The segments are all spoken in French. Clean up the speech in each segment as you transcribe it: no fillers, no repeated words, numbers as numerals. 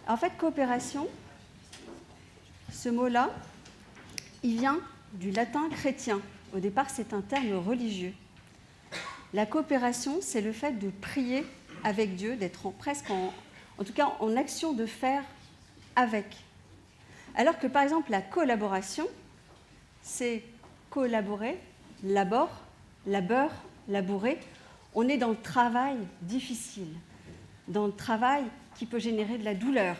En fait, coopération, ce mot-là, il vient du latin chrétien. Au départ, c'est un terme religieux. La coopération, c'est le fait de prier avec Dieu, d'être presque en tout cas en action de faire avec. Alors que par exemple, la collaboration, c'est collaborer, labeur, labourer. On est dans le travail difficile, dans le travail qui peut générer de la douleur,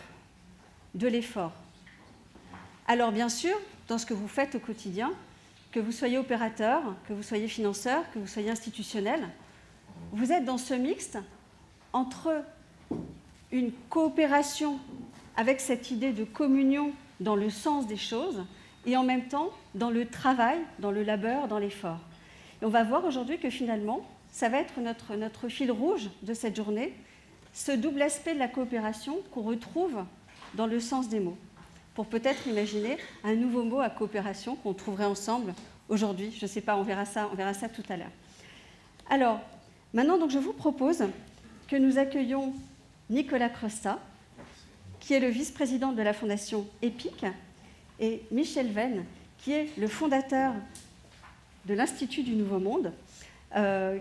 de l'effort. Alors bien sûr, dans ce que vous faites au quotidien, que vous soyez opérateur, que vous soyez financeur, que vous soyez institutionnel, vous êtes dans ce mixte entre une coopération avec cette idée de communion dans le sens des choses et en même temps dans le travail, dans le labeur, dans l'effort. Et on va voir aujourd'hui que finalement, ça va être notre fil rouge de cette journée, ce double aspect de la coopération qu'on retrouve dans le sens des mots, pour peut-être imaginer un nouveau mot à coopération qu'on trouverait ensemble aujourd'hui. Je ne sais pas, on verra ça tout à l'heure. Alors, maintenant, donc, je vous propose que nous accueillions Nicolas Cresta, qui est le vice-président de la Fondation EPIC, et Michel Venn, qui est le fondateur de l'Institut du Nouveau Monde,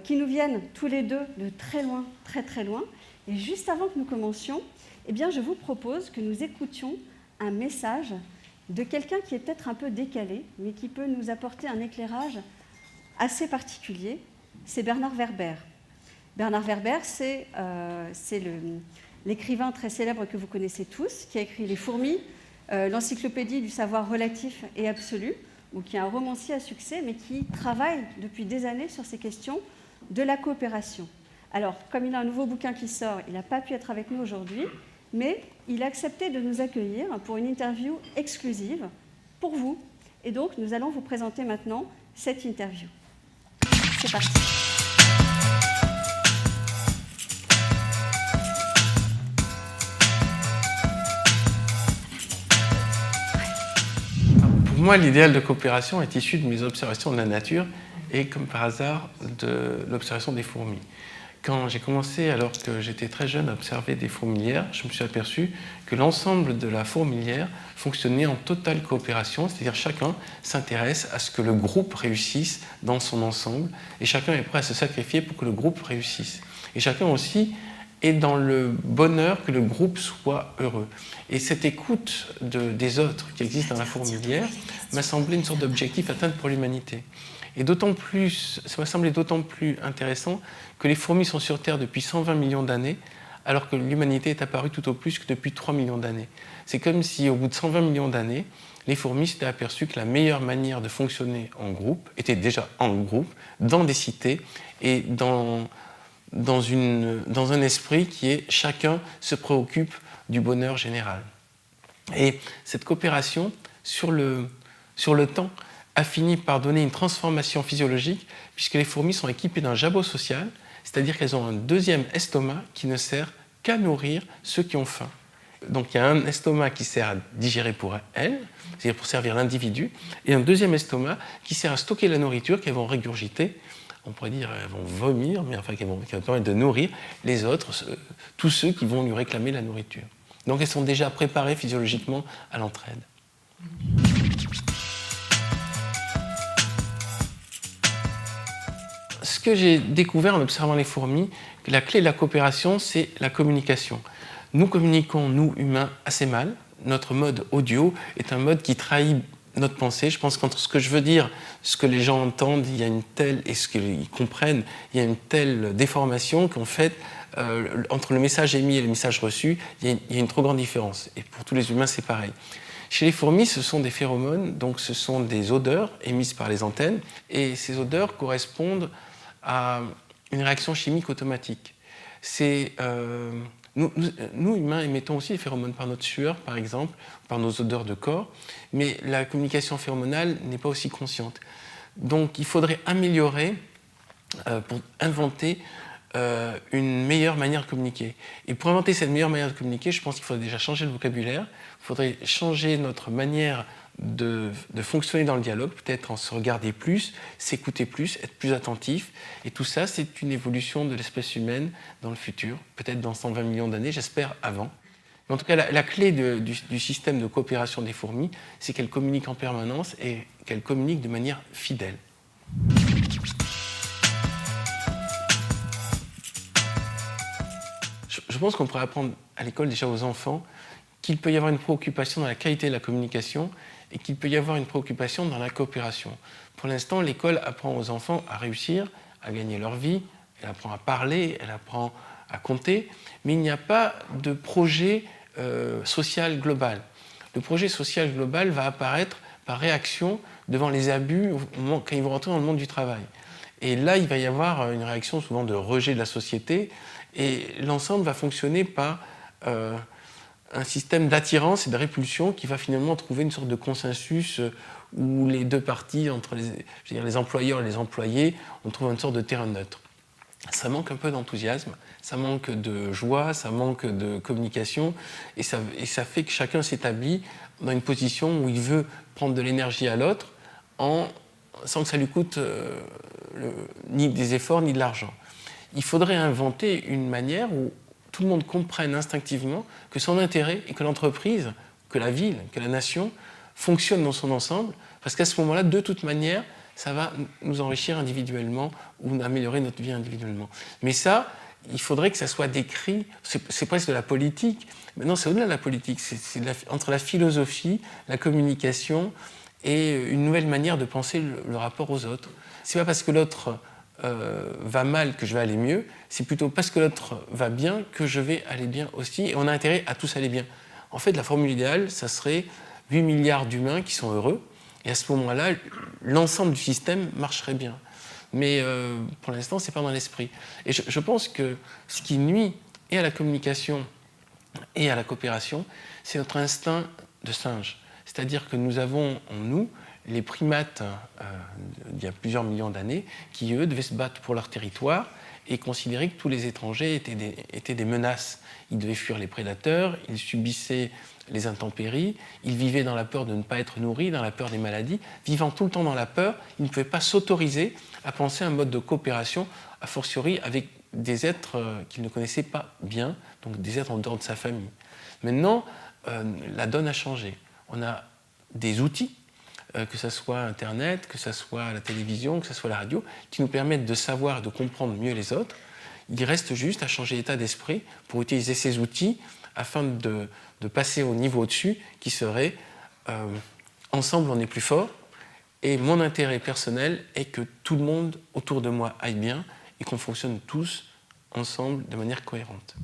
qui nous viennent tous les deux de très loin, très très loin. Et juste avant que nous commencions, eh bien, je vous propose que nous écoutions un message de quelqu'un qui est peut-être un peu décalé, mais qui peut nous apporter un éclairage assez particulier. C'est Bernard Werber. Bernard Werber, c'est l'écrivain très célèbre que vous connaissez tous, qui a écrit Les Fourmis, l'encyclopédie du savoir relatif et absolu, ou qui est un romancier à succès, mais qui travaille depuis des années sur ces questions de la coopération. Alors, comme il a un nouveau bouquin qui sort, il n'a pas pu être avec nous aujourd'hui, mais il a accepté de nous accueillir pour une interview exclusive pour vous. Et donc, nous allons vous présenter maintenant cette interview. C'est parti. Pour moi, l'idéal de coopération est issu de mes observations de la nature et, comme par hasard, de l'observation des fourmis. Quand j'ai commencé, alors que j'étais très jeune, à observer des fourmilières, je me suis aperçu que l'ensemble de la fourmilière fonctionnait en totale coopération, c'est-à-dire chacun s'intéresse à ce que le groupe réussisse dans son ensemble, et chacun est prêt à se sacrifier pour que le groupe réussisse. Et chacun aussi est dans le bonheur que le groupe soit heureux. Et cette écoute des autres qui existe dans la fourmilière m'a semblé une sorte d'objectif atteint pour l'humanité. Et d'autant plus, ça m'a semblé d'autant plus intéressant que les fourmis sont sur Terre depuis 120 millions d'années, alors que l'humanité est apparue tout au plus que depuis 3 millions d'années. C'est comme si, au bout de 120 millions d'années, les fourmis s'étaient aperçues que la meilleure manière de fonctionner en groupe était déjà en groupe, dans des cités et dans un esprit qui est chacun se préoccupe du bonheur général. Et cette coopération, sur le temps, a fini par donner une transformation physiologique, puisque les fourmis sont équipées d'un jabot social, c'est-à-dire qu'elles ont un deuxième estomac qui ne sert qu'à nourrir ceux qui ont faim. Donc il y a un estomac qui sert à digérer pour elles, c'est-à-dire pour servir l'individu, et un deuxième estomac qui sert à stocker la nourriture qu'elles vont régurgiter. On pourrait dire qu'elles vont vomir, mais enfin qu'elles vont permettre de nourrir les autres, tous ceux qui vont lui réclamer la nourriture. Donc elles sont déjà préparées physiologiquement à l'entraide. Ce que j'ai découvert en observant les fourmis, que la clé de la coopération, c'est la communication. Nous communiquons, nous, humains, assez mal. Notre mode audio est un mode qui trahit notre pensée. Je pense qu'entre ce que je veux dire, ce que les gens entendent, il y a une telle, et ce qu'ils comprennent, il y a une telle déformation qu'en fait, entre le message émis et le message reçu, il y a une trop grande différence. Et pour tous les humains, c'est pareil. Chez les fourmis, ce sont des phéromones, donc ce sont des odeurs émises par les antennes, et ces odeurs correspondent à une réaction chimique automatique. Nous, humains, émettons aussi des phéromones par notre sueur, par exemple, par nos odeurs de corps, mais la communication phéromonale n'est pas aussi consciente. Donc il faudrait améliorer, pour inventer une meilleure manière de communiquer. Et pour inventer cette meilleure manière de communiquer, je pense qu'il faudrait déjà changer le vocabulaire, il faudrait changer notre manière de fonctionner dans le dialogue, peut-être en se regarder plus, s'écouter plus, être plus attentif. Et tout ça, c'est une évolution de l'espèce humaine dans le futur, peut-être dans 120 millions d'années, j'espère avant. Mais en tout cas, la clé du système de coopération des fourmis, c'est qu'elles communiquent en permanence et qu'elles communiquent de manière fidèle. Je pense qu'on pourrait apprendre à l'école déjà aux enfants qu'il peut y avoir une préoccupation dans la qualité de la communication et qu'il peut y avoir une préoccupation dans la coopération. Pour l'instant, l'école apprend aux enfants à réussir, à gagner leur vie, elle apprend à parler, elle apprend à compter, mais il n'y a pas de projet social global. Le projet social global va apparaître par réaction devant les abus quand ils vont rentrer dans le monde du travail. Et là, il va y avoir une réaction souvent de rejet de la société, et l'ensemble va fonctionner par un système d'attirance et de répulsion qui va finalement trouver une sorte de consensus où les deux parties, entre les employeurs et les employés, on trouve une sorte de terrain neutre. Ça manque un peu d'enthousiasme, ça manque de joie, ça manque de communication, et ça fait que chacun s'établit dans une position où il veut prendre de l'énergie à l'autre sans que ça lui coûte ni des efforts ni de l'argent. Il faudrait inventer une manière où tout le monde comprenne instinctivement que son intérêt et que l'entreprise, que la ville, que la nation fonctionnent dans son ensemble, parce qu'à ce moment-là, de toute manière, ça va nous enrichir individuellement ou améliorer notre vie individuellement. Mais ça, il faudrait que ça soit décrit, c'est presque de la politique, mais non, c'est au-delà de la politique, c'est entre la philosophie, la communication et une nouvelle manière de penser le rapport aux autres. C'est pas parce que l'autre va mal que je vais aller mieux, c'est plutôt parce que l'autre va bien que je vais aller bien aussi, et on a intérêt à tous aller bien. En fait, la formule idéale, ça serait 8 milliards d'humains qui sont heureux, et à ce moment-là, l'ensemble du système marcherait bien. Mais pour l'instant, ce n'est pas dans l'esprit. Et je pense que ce qui nuit et à la communication et à la coopération, c'est notre instinct de singe. C'est-à-dire que nous avons en nous les primates d'il y a plusieurs millions d'années qui, eux, devaient se battre pour leur territoire et considéraient que tous les étrangers étaient des menaces. Ils devaient fuir les prédateurs, ils subissaient les intempéries, ils vivaient dans la peur de ne pas être nourris, dans la peur des maladies. Vivant tout le temps dans la peur, ils ne pouvaient pas s'autoriser à penser à un mode de coopération, a fortiori avec des êtres qu'ils ne connaissaient pas bien, donc des êtres en dehors de sa famille. Maintenant, la donne a changé. On a des outils, que ce soit Internet, que ce soit la télévision, que ce soit la radio, qui nous permettent de savoir et de comprendre mieux les autres. Il reste juste à changer d'état d'esprit pour utiliser ces outils afin de passer au niveau au-dessus, qui serait ensemble on est plus fort, et mon intérêt personnel est que tout le monde autour de moi aille bien et qu'on fonctionne tous ensemble de manière cohérente.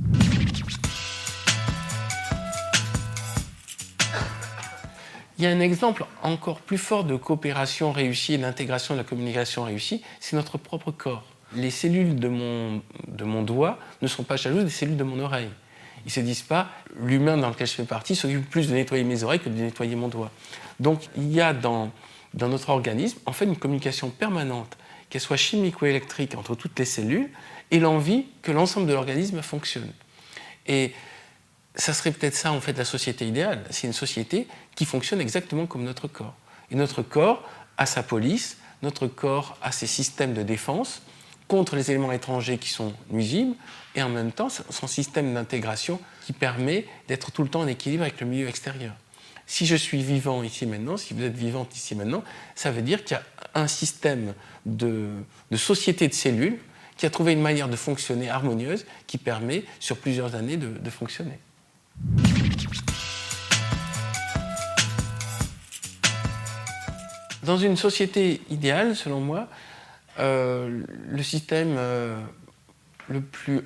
Il y a un exemple encore plus fort de coopération réussie et d'intégration de la communication réussie, c'est notre propre corps. Les cellules de mon doigt ne sont pas jalouses des cellules de mon oreille. Ils ne se disent pas, l'humain dans lequel je fais partie s'occupe plus de nettoyer mes oreilles que de nettoyer mon doigt. Donc il y a dans notre organisme en fait une communication permanente, qu'elle soit chimique ou électrique, entre toutes les cellules, et l'envie que l'ensemble de l'organisme fonctionne. Et ça serait peut-être ça, en fait, la société idéale. C'est une société qui fonctionne exactement comme notre corps. Et notre corps a sa police, notre corps a ses systèmes de défense contre les éléments étrangers qui sont nuisibles, et en même temps, son système d'intégration qui permet d'être tout le temps en équilibre avec le milieu extérieur. Si je suis vivant ici maintenant, si vous êtes vivante ici maintenant, ça veut dire qu'il y a un système de société de cellules qui a trouvé une manière de fonctionner harmonieuse qui permet, sur plusieurs années, de fonctionner. Dans une société idéale, selon moi, le système le plus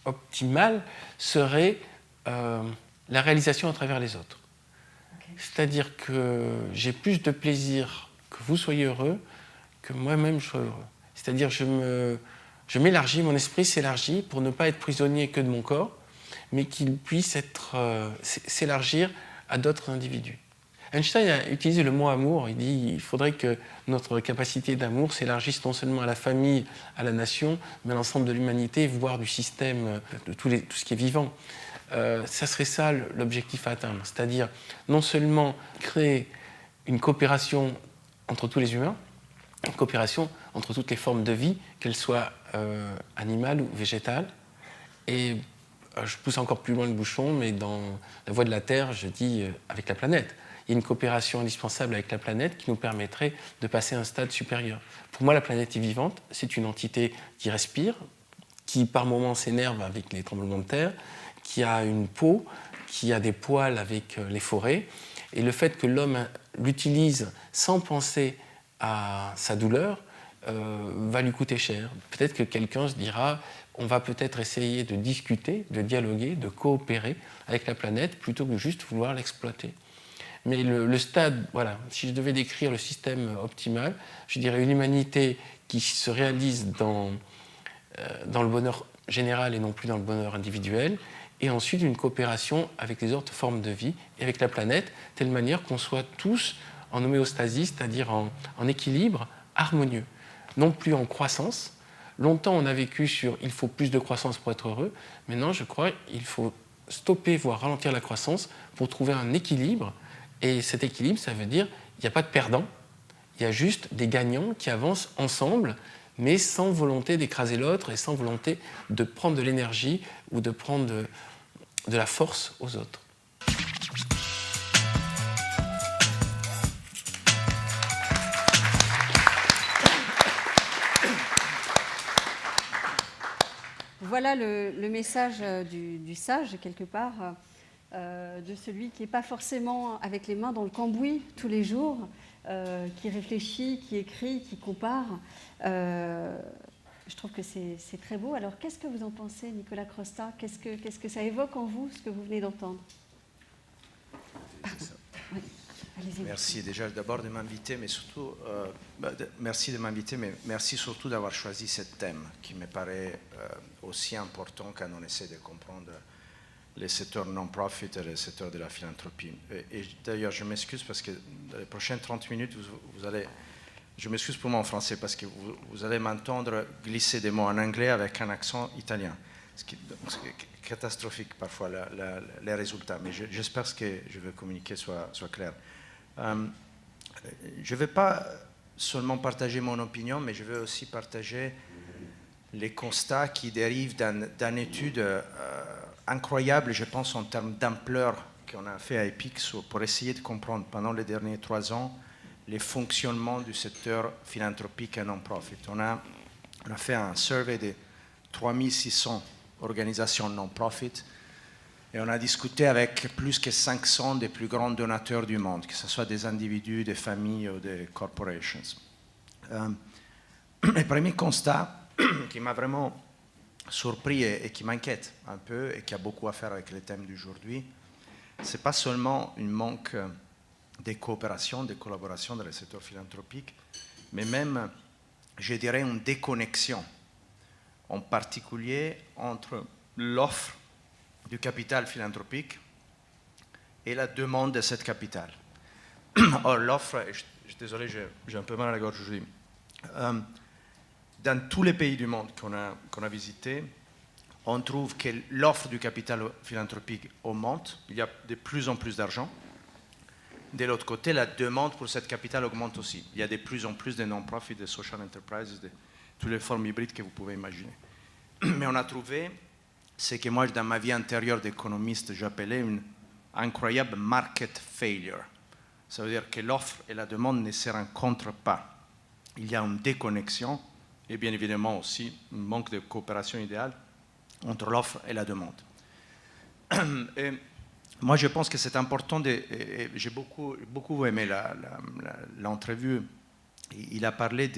optimal serait la réalisation à travers les autres. Okay. C'est-à-dire que j'ai plus de plaisir que vous soyez heureux que moi-même je sois heureux. C'est-à-dire que je m'élargis, mon esprit s'élargit pour ne pas être prisonnier que de mon corps, mais qu'il puisse s'élargir à d'autres individus. Einstein a utilisé le mot amour. Il dit qu'il faudrait que notre capacité d'amour s'élargisse non seulement à la famille, à la nation, mais à l'ensemble de l'humanité, voire du système, de tout ce qui est vivant. Ça serait ça l'objectif à atteindre, c'est-à-dire non seulement créer une coopération entre tous les humains, une coopération entre toutes les formes de vie, qu'elles soient animales ou végétales, et je pousse encore plus loin le bouchon, mais dans la voie de la Terre, je dis avec la planète. Il y a une coopération indispensable avec la planète qui nous permettrait de passer à un stade supérieur. Pour moi, la planète est vivante, c'est une entité qui respire, qui par moments s'énerve avec les tremblements de terre, qui a une peau, qui a des poils avec les forêts. Et le fait que l'homme l'utilise sans penser à sa douleur va lui coûter cher. Peut-être que quelqu'un se dira, on va peut-être essayer de discuter, de dialoguer, de coopérer avec la planète plutôt que juste vouloir l'exploiter. Mais le stade, voilà, si je devais décrire le système optimal, je dirais une humanité qui se réalise dans le bonheur général et non plus dans le bonheur individuel, et ensuite une coopération avec les autres formes de vie et avec la planète, de telle manière qu'on soit tous en homéostasie, c'est-à-dire en équilibre harmonieux, non plus en croissance. Longtemps, on a vécu sur « il faut plus de croissance pour être heureux », maintenant, je crois qu'il faut stopper, voire ralentir la croissance pour trouver un équilibre, et cet équilibre, ça veut dire qu'il n'y a pas de perdants, il y a juste des gagnants qui avancent ensemble, mais sans volonté d'écraser l'autre et sans volonté de prendre de l'énergie ou de prendre de la force aux autres. Voilà le message du sage, quelque part, de celui qui n'est pas forcément avec les mains dans le cambouis tous les jours, qui réfléchit, qui écrit, qui compare. Je trouve que c'est très beau. Alors, qu'est-ce que vous en pensez, Nicolas Crostat ? Qu'est-ce que ça évoque en vous, ce que vous venez d'entendre ? Pardon. Oui. Allez-y. Merci déjà d'abord de m'inviter, mais surtout, merci de m'inviter, mais merci surtout d'avoir choisi ce thème qui me paraît aussi important quand on essaie de comprendre les secteurs non-profit et les secteurs de la philanthropie. Et d'ailleurs, je m'excuse parce que dans les prochaines 30 minutes, vous allez... Je m'excuse pour moi en français parce que vous allez m'entendre glisser des mots en anglais avec un accent italien. Ce qui est catastrophique parfois, les résultats. Mais j'espère que ce que je veux communiquer soit clair. Je ne vais pas seulement partager mon opinion, mais je veux aussi partager les constats qui dérivent d'une étude incroyable, je pense, en termes d'ampleur qu'on a fait à EPIC pour essayer de comprendre pendant les derniers 3 ans les fonctionnements du secteur philanthropique et non-profit. On a fait un survey de 3600 organisations non-profit et on a discuté avec plus que 500 des plus grands donateurs du monde, que ce soit des individus, des familles ou des corporations. Le premier constat qui m'a vraiment surpris et qui m'inquiète un peu et qui a beaucoup à faire avec les thèmes d'aujourd'hui, ce n'est pas seulement un manque de coopération, de collaboration dans le secteur philanthropique, mais même, je dirais, une déconnexion, en particulier entre l'offre du capital philanthropique et la demande de cette capital. Or, l'offre, je suis désolé, j'ai un peu mal à la gorge aujourd'hui, dans tous les pays du monde qu'on a visités, on trouve que l'offre du capital philanthropique augmente, il y a de plus en plus d'argent. De l'autre côté, la demande pour cette capital augmente aussi. Il y a de plus en plus de non-profit, de social enterprises, de toutes les formes hybrides que vous pouvez imaginer. Mais on a trouvé ce que moi, dans ma vie antérieure d'économiste, j'appelais une incroyable market failure. Ça veut dire que l'offre et la demande ne se rencontrent pas. Il y a une déconnexion et bien évidemment aussi un manque de coopération idéale entre l'offre et la demande. Et moi, je pense que c'est important, et j'ai beaucoup aimé l'entrevue. Il a parlé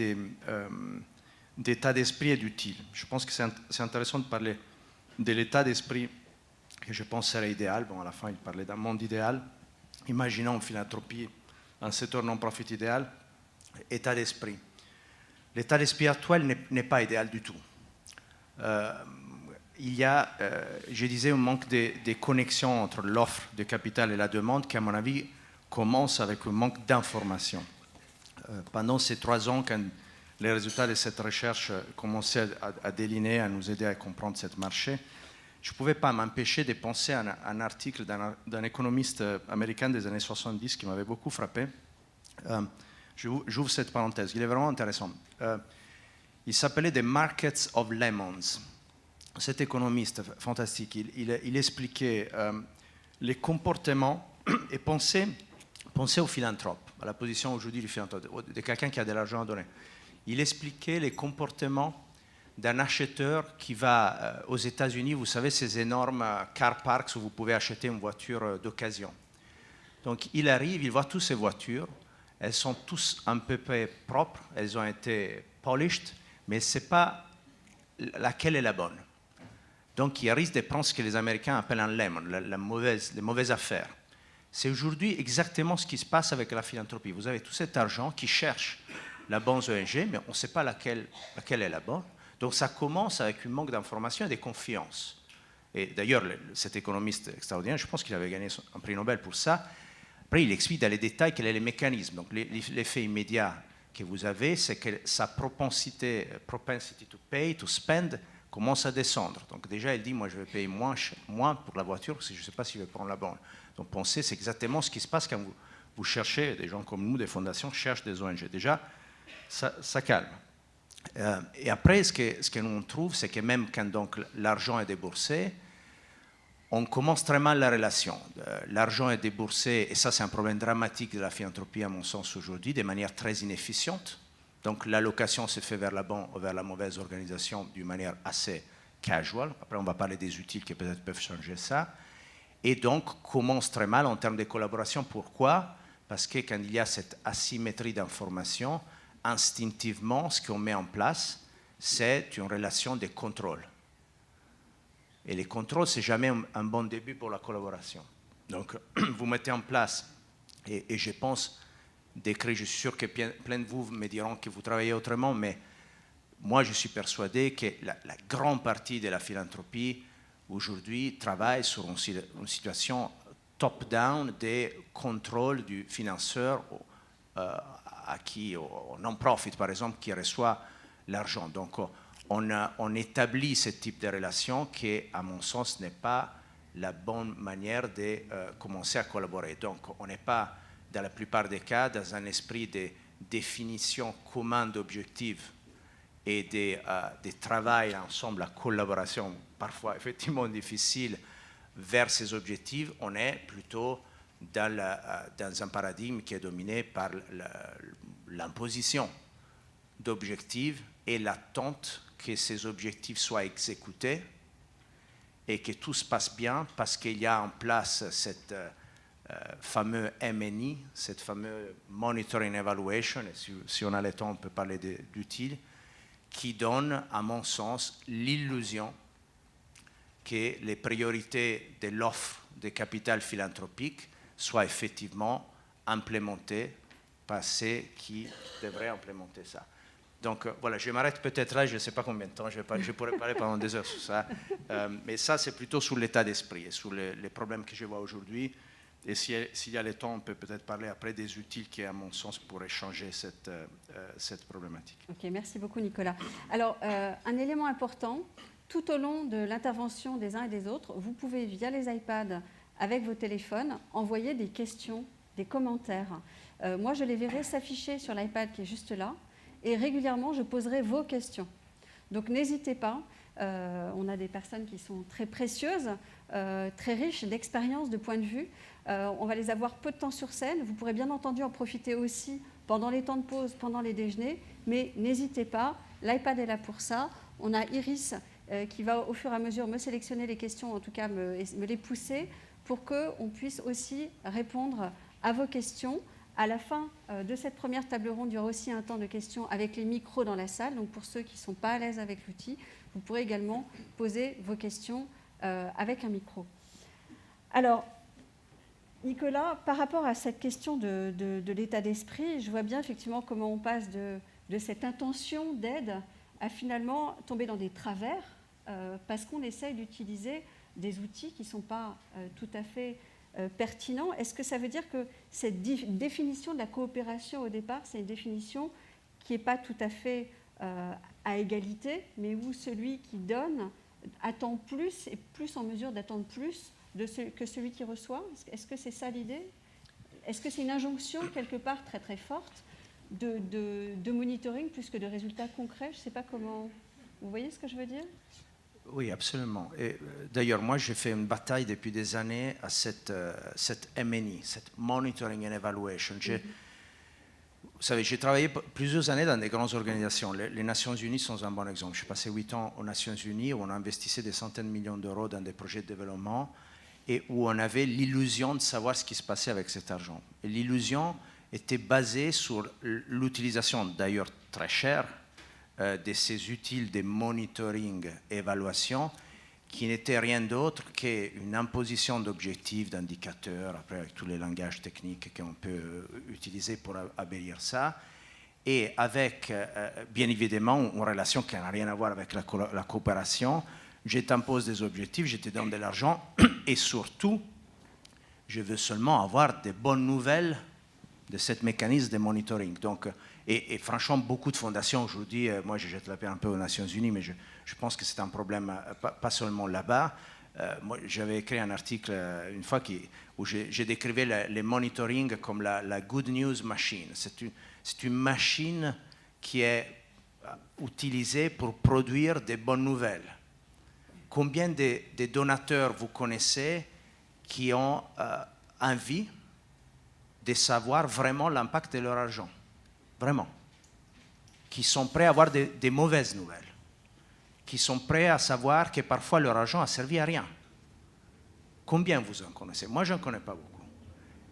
d'état d'esprit et d'utile. Je pense que c'est intéressant de parler de l'état d'esprit que je pense serait idéal. Bon, à la fin, il parlait d'un monde idéal. Imaginons une philanthropie, un secteur non-profit idéal. État d'esprit. L'état d'esprit actuel n'est pas idéal du tout. Il y a, je disais, un manque de connexion entre l'offre de capital et la demande qui, à mon avis, commence avec un manque d'information. Pendant ces 3 ans, quand les résultats de cette recherche commençaient à déliner, à nous aider à comprendre ce marché, je ne pouvais pas m'empêcher de penser à un article d'un économiste américain des années 70 qui m'avait beaucoup frappé. J'ouvre cette parenthèse, il est vraiment intéressant. Il s'appelait « The Markets of Lemons ». cet économiste fantastique, il expliquait les comportements et pensez au philanthrope, à la position aujourd'hui du philanthrope, de quelqu'un qui a de l'argent à donner. Il expliquait les comportements d'un acheteur qui va aux États-Unis, vous savez, ces énormes car parks où vous pouvez acheter une voiture d'occasion. Donc il arrive, il voit toutes ces voitures, elles sont tous un peu près propres, elles ont été polished, mais ce n'est pas laquelle est la bonne. Donc il risque de prendre ce que les Américains appellent un lemon, les mauvaises affaires. C'est aujourd'hui exactement ce qui se passe avec la philanthropie. Vous avez tout cet argent qui cherche la bonne ONG, mais on ne sait pas laquelle est la bonne. Donc ça commence avec un manque d'information et de confiance. Et d'ailleurs, cet économiste extraordinaire, je pense qu'il avait gagné un prix Nobel pour ça. Après, il explique dans les détails quel est le mécanisme. Donc l'effet immédiat que vous avez, c'est que sa propensity to pay, to spend, commence à descendre. Donc déjà, il dit, moi, je vais payer moins pour la voiture, parce que je ne sais pas si je vais prendre la bonne. Donc pensez, c'est exactement ce qui se passe quand vous cherchez, des gens comme nous, des fondations, cherchent des ONG. Déjà, ça calme. Et après, ce que nous on trouve, c'est que même quand donc l'argent est déboursé, on commence très mal la relation. L'argent est déboursé, et ça c'est un problème dramatique de la philanthropie à mon sens aujourd'hui, de manière très inefficiente. Donc l'allocation se fait vers la bonne ou vers la mauvaise organisation d'une manière assez casual. Après on va parler des outils qui peut-être peuvent changer ça. Et donc commence très mal en termes de collaboration. Pourquoi? Parce que quand il y a cette asymétrie d'information, instinctivement, ce qu'on met en place, c'est une relation de contrôle. Et les contrôles, ce n'est jamais un bon début pour la collaboration. Donc, vous mettez en place, et je pense, je suis sûr que plein de vous me diront que vous travaillez autrement, mais moi, je suis persuadé que la grande partie de la philanthropie, aujourd'hui, travaille sur une situation top-down de contrôle du financeur à qui, au non-profit par exemple, qui reçoit l'argent. Donc on établit ce type de relation qui, à mon sens, n'est pas la bonne manière de commencer à collaborer. Donc on n'est pas, dans la plupart des cas, dans un esprit de définition commune d'objectifs et de travail ensemble, la collaboration, parfois effectivement difficile, vers ces objectifs. On est plutôt dans un paradigme qui est dominé par l'imposition d'objectifs et l'attente que ces objectifs soient exécutés et que tout se passe bien parce qu'il y a en place cette fameux MNI, cette fameuse Monitoring Evaluation, et si on a le temps on peut parler d'utile, qui donne à mon sens l'illusion que les priorités de l'offre de capital philanthropique soient effectivement implémentées par ceux qui devraient implémenter ça. Donc voilà, je m'arrête peut-être là, je ne sais pas combien de temps, je pourrais parler pendant des heures sur ça, mais ça c'est plutôt sur l'état d'esprit et sur les problèmes que je vois aujourd'hui. Et s'il y a le temps, on peut peut-être parler après des outils qui, à mon sens, pourraient changer cette problématique. Ok, merci beaucoup Nicolas. Alors, un élément important, tout au long de l'intervention des uns et des autres, vous pouvez, via les iPads, avec vos téléphones, envoyer des questions, des commentaires. Moi, je les verrai s'afficher sur l'iPad qui est juste là, et régulièrement, je poserai vos questions. Donc, n'hésitez pas. On a des personnes qui sont très précieuses, très riches d'expérience, de points de vue. On va les avoir peu de temps sur scène. Vous pourrez bien entendu en profiter aussi pendant les temps de pause, pendant les déjeuners, mais n'hésitez pas, l'iPad est là pour ça. On a Iris qui va au fur et à mesure me sélectionner les questions, en tout cas me les pousser, pour qu'on puisse aussi répondre à vos questions. À la fin de cette première table ronde, il y aura aussi un temps de questions avec les micros dans la salle. Donc pour ceux qui ne sont pas à l'aise avec l'outil, vous pourrez également poser vos questions avec un micro. Alors, Nicolas, par rapport à cette question de l'état d'esprit, je vois bien effectivement comment on passe de cette intention d'aide à finalement tomber dans des travers parce qu'on essaye d'utiliser des outils qui ne sont pas tout à fait pertinents. Est-ce que ça veut dire que cette définition de la coopération au départ, c'est une définition qui n'est pas tout à fait à égalité, mais où celui qui donne attend plus et plus en mesure d'attendre plus que celui qui reçoit? Est-ce que c'est ça l'idée? Est-ce que c'est une injonction quelque part très très forte de monitoring plus que de résultats concrets? Je ne sais pas comment... Vous voyez ce que je veux dire? Oui, absolument. Et d'ailleurs, moi, j'ai fait une bataille depuis des années à cette MNE, cette Monitoring and Evaluation. Vous savez, j'ai travaillé plusieurs années dans des grandes organisations. Les Nations Unies sont un bon exemple. J'ai passé 8 ans aux Nations Unies où on investissait des centaines de millions d'euros dans des projets de développement et où on avait l'illusion de savoir ce qui se passait avec cet argent. Et l'illusion était basée sur l'utilisation, d'ailleurs très chère, de ces outils de monitoring et évaluation qui n'étaient rien d'autre qu'une imposition d'objectifs, d'indicateurs, après avec tous les langages techniques qu'on peut utiliser pour abélir ça, et avec, bien évidemment, une relation qui n'a rien à voir avec la coopération. Je t'impose des objectifs, je te donne de l'argent, et surtout, je veux seulement avoir de bonnes nouvelles de ce mécanisme de monitoring. Donc, et franchement, beaucoup de fondations aujourd'hui, moi je jette la paix un peu aux Nations Unies, mais je pense que c'est un problème pas seulement là-bas. Moi, j'avais écrit un article une fois où je décrivais le monitoring comme la good news machine. C'est une machine qui est utilisée pour produire des bonnes nouvelles. Combien de donateurs vous connaissez qui ont envie de savoir vraiment l'impact de leur argent? Vraiment. Qui sont prêts à avoir des mauvaises nouvelles. Qui sont prêts à savoir que parfois leur argent a servi à rien. Combien vous en connaissez? Moi, je n'en connais pas beaucoup.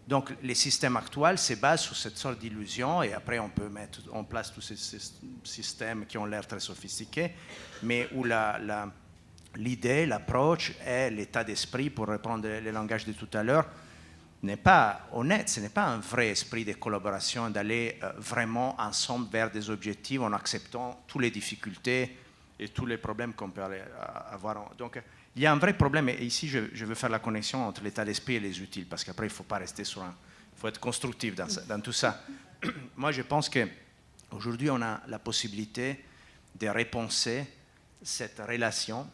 Donc, les systèmes actuels se basent sur cette sorte d'illusion et après, on peut mettre en place tous ces systèmes qui ont l'air très sophistiqués, mais où l'idée, l'approche et l'état d'esprit, pour reprendre le langage de tout à l'heure, n'est pas honnête, ce n'est pas un vrai esprit de collaboration, d'aller vraiment ensemble vers des objectifs en acceptant toutes les difficultés et tous les problèmes qu'on peut avoir. Donc, il y a un vrai problème, et ici, je veux faire la connexion entre l'état d'esprit et les outils, parce qu'après, il ne faut pas rester sur il faut être constructif dans tout ça. Moi, je pense qu'aujourd'hui, on a la possibilité de repenser cette relation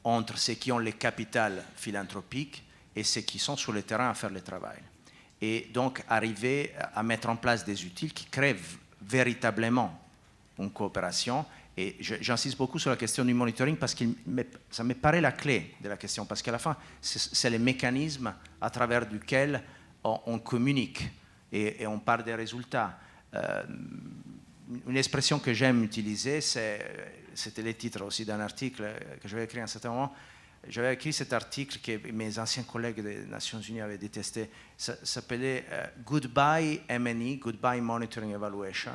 entre ceux qui ont le capital philanthropique et ceux qui sont sur le terrain à faire le travail. Et donc, arriver à mettre en place des outils qui créent véritablement une coopération. Et j'insiste beaucoup sur la question du monitoring parce que ça me paraît la clé de la question, parce qu'à la fin, c'est le mécanisme à travers duquel on communique et on parle des résultats. Une expression que j'aime utiliser, c'était le titre aussi d'un article que j'avais écrit à un certain moment. J'avais écrit cet article que mes anciens collègues des Nations Unies avaient détesté. Ça s'appelait Goodbye MNE, Goodbye Monitoring Evaluation.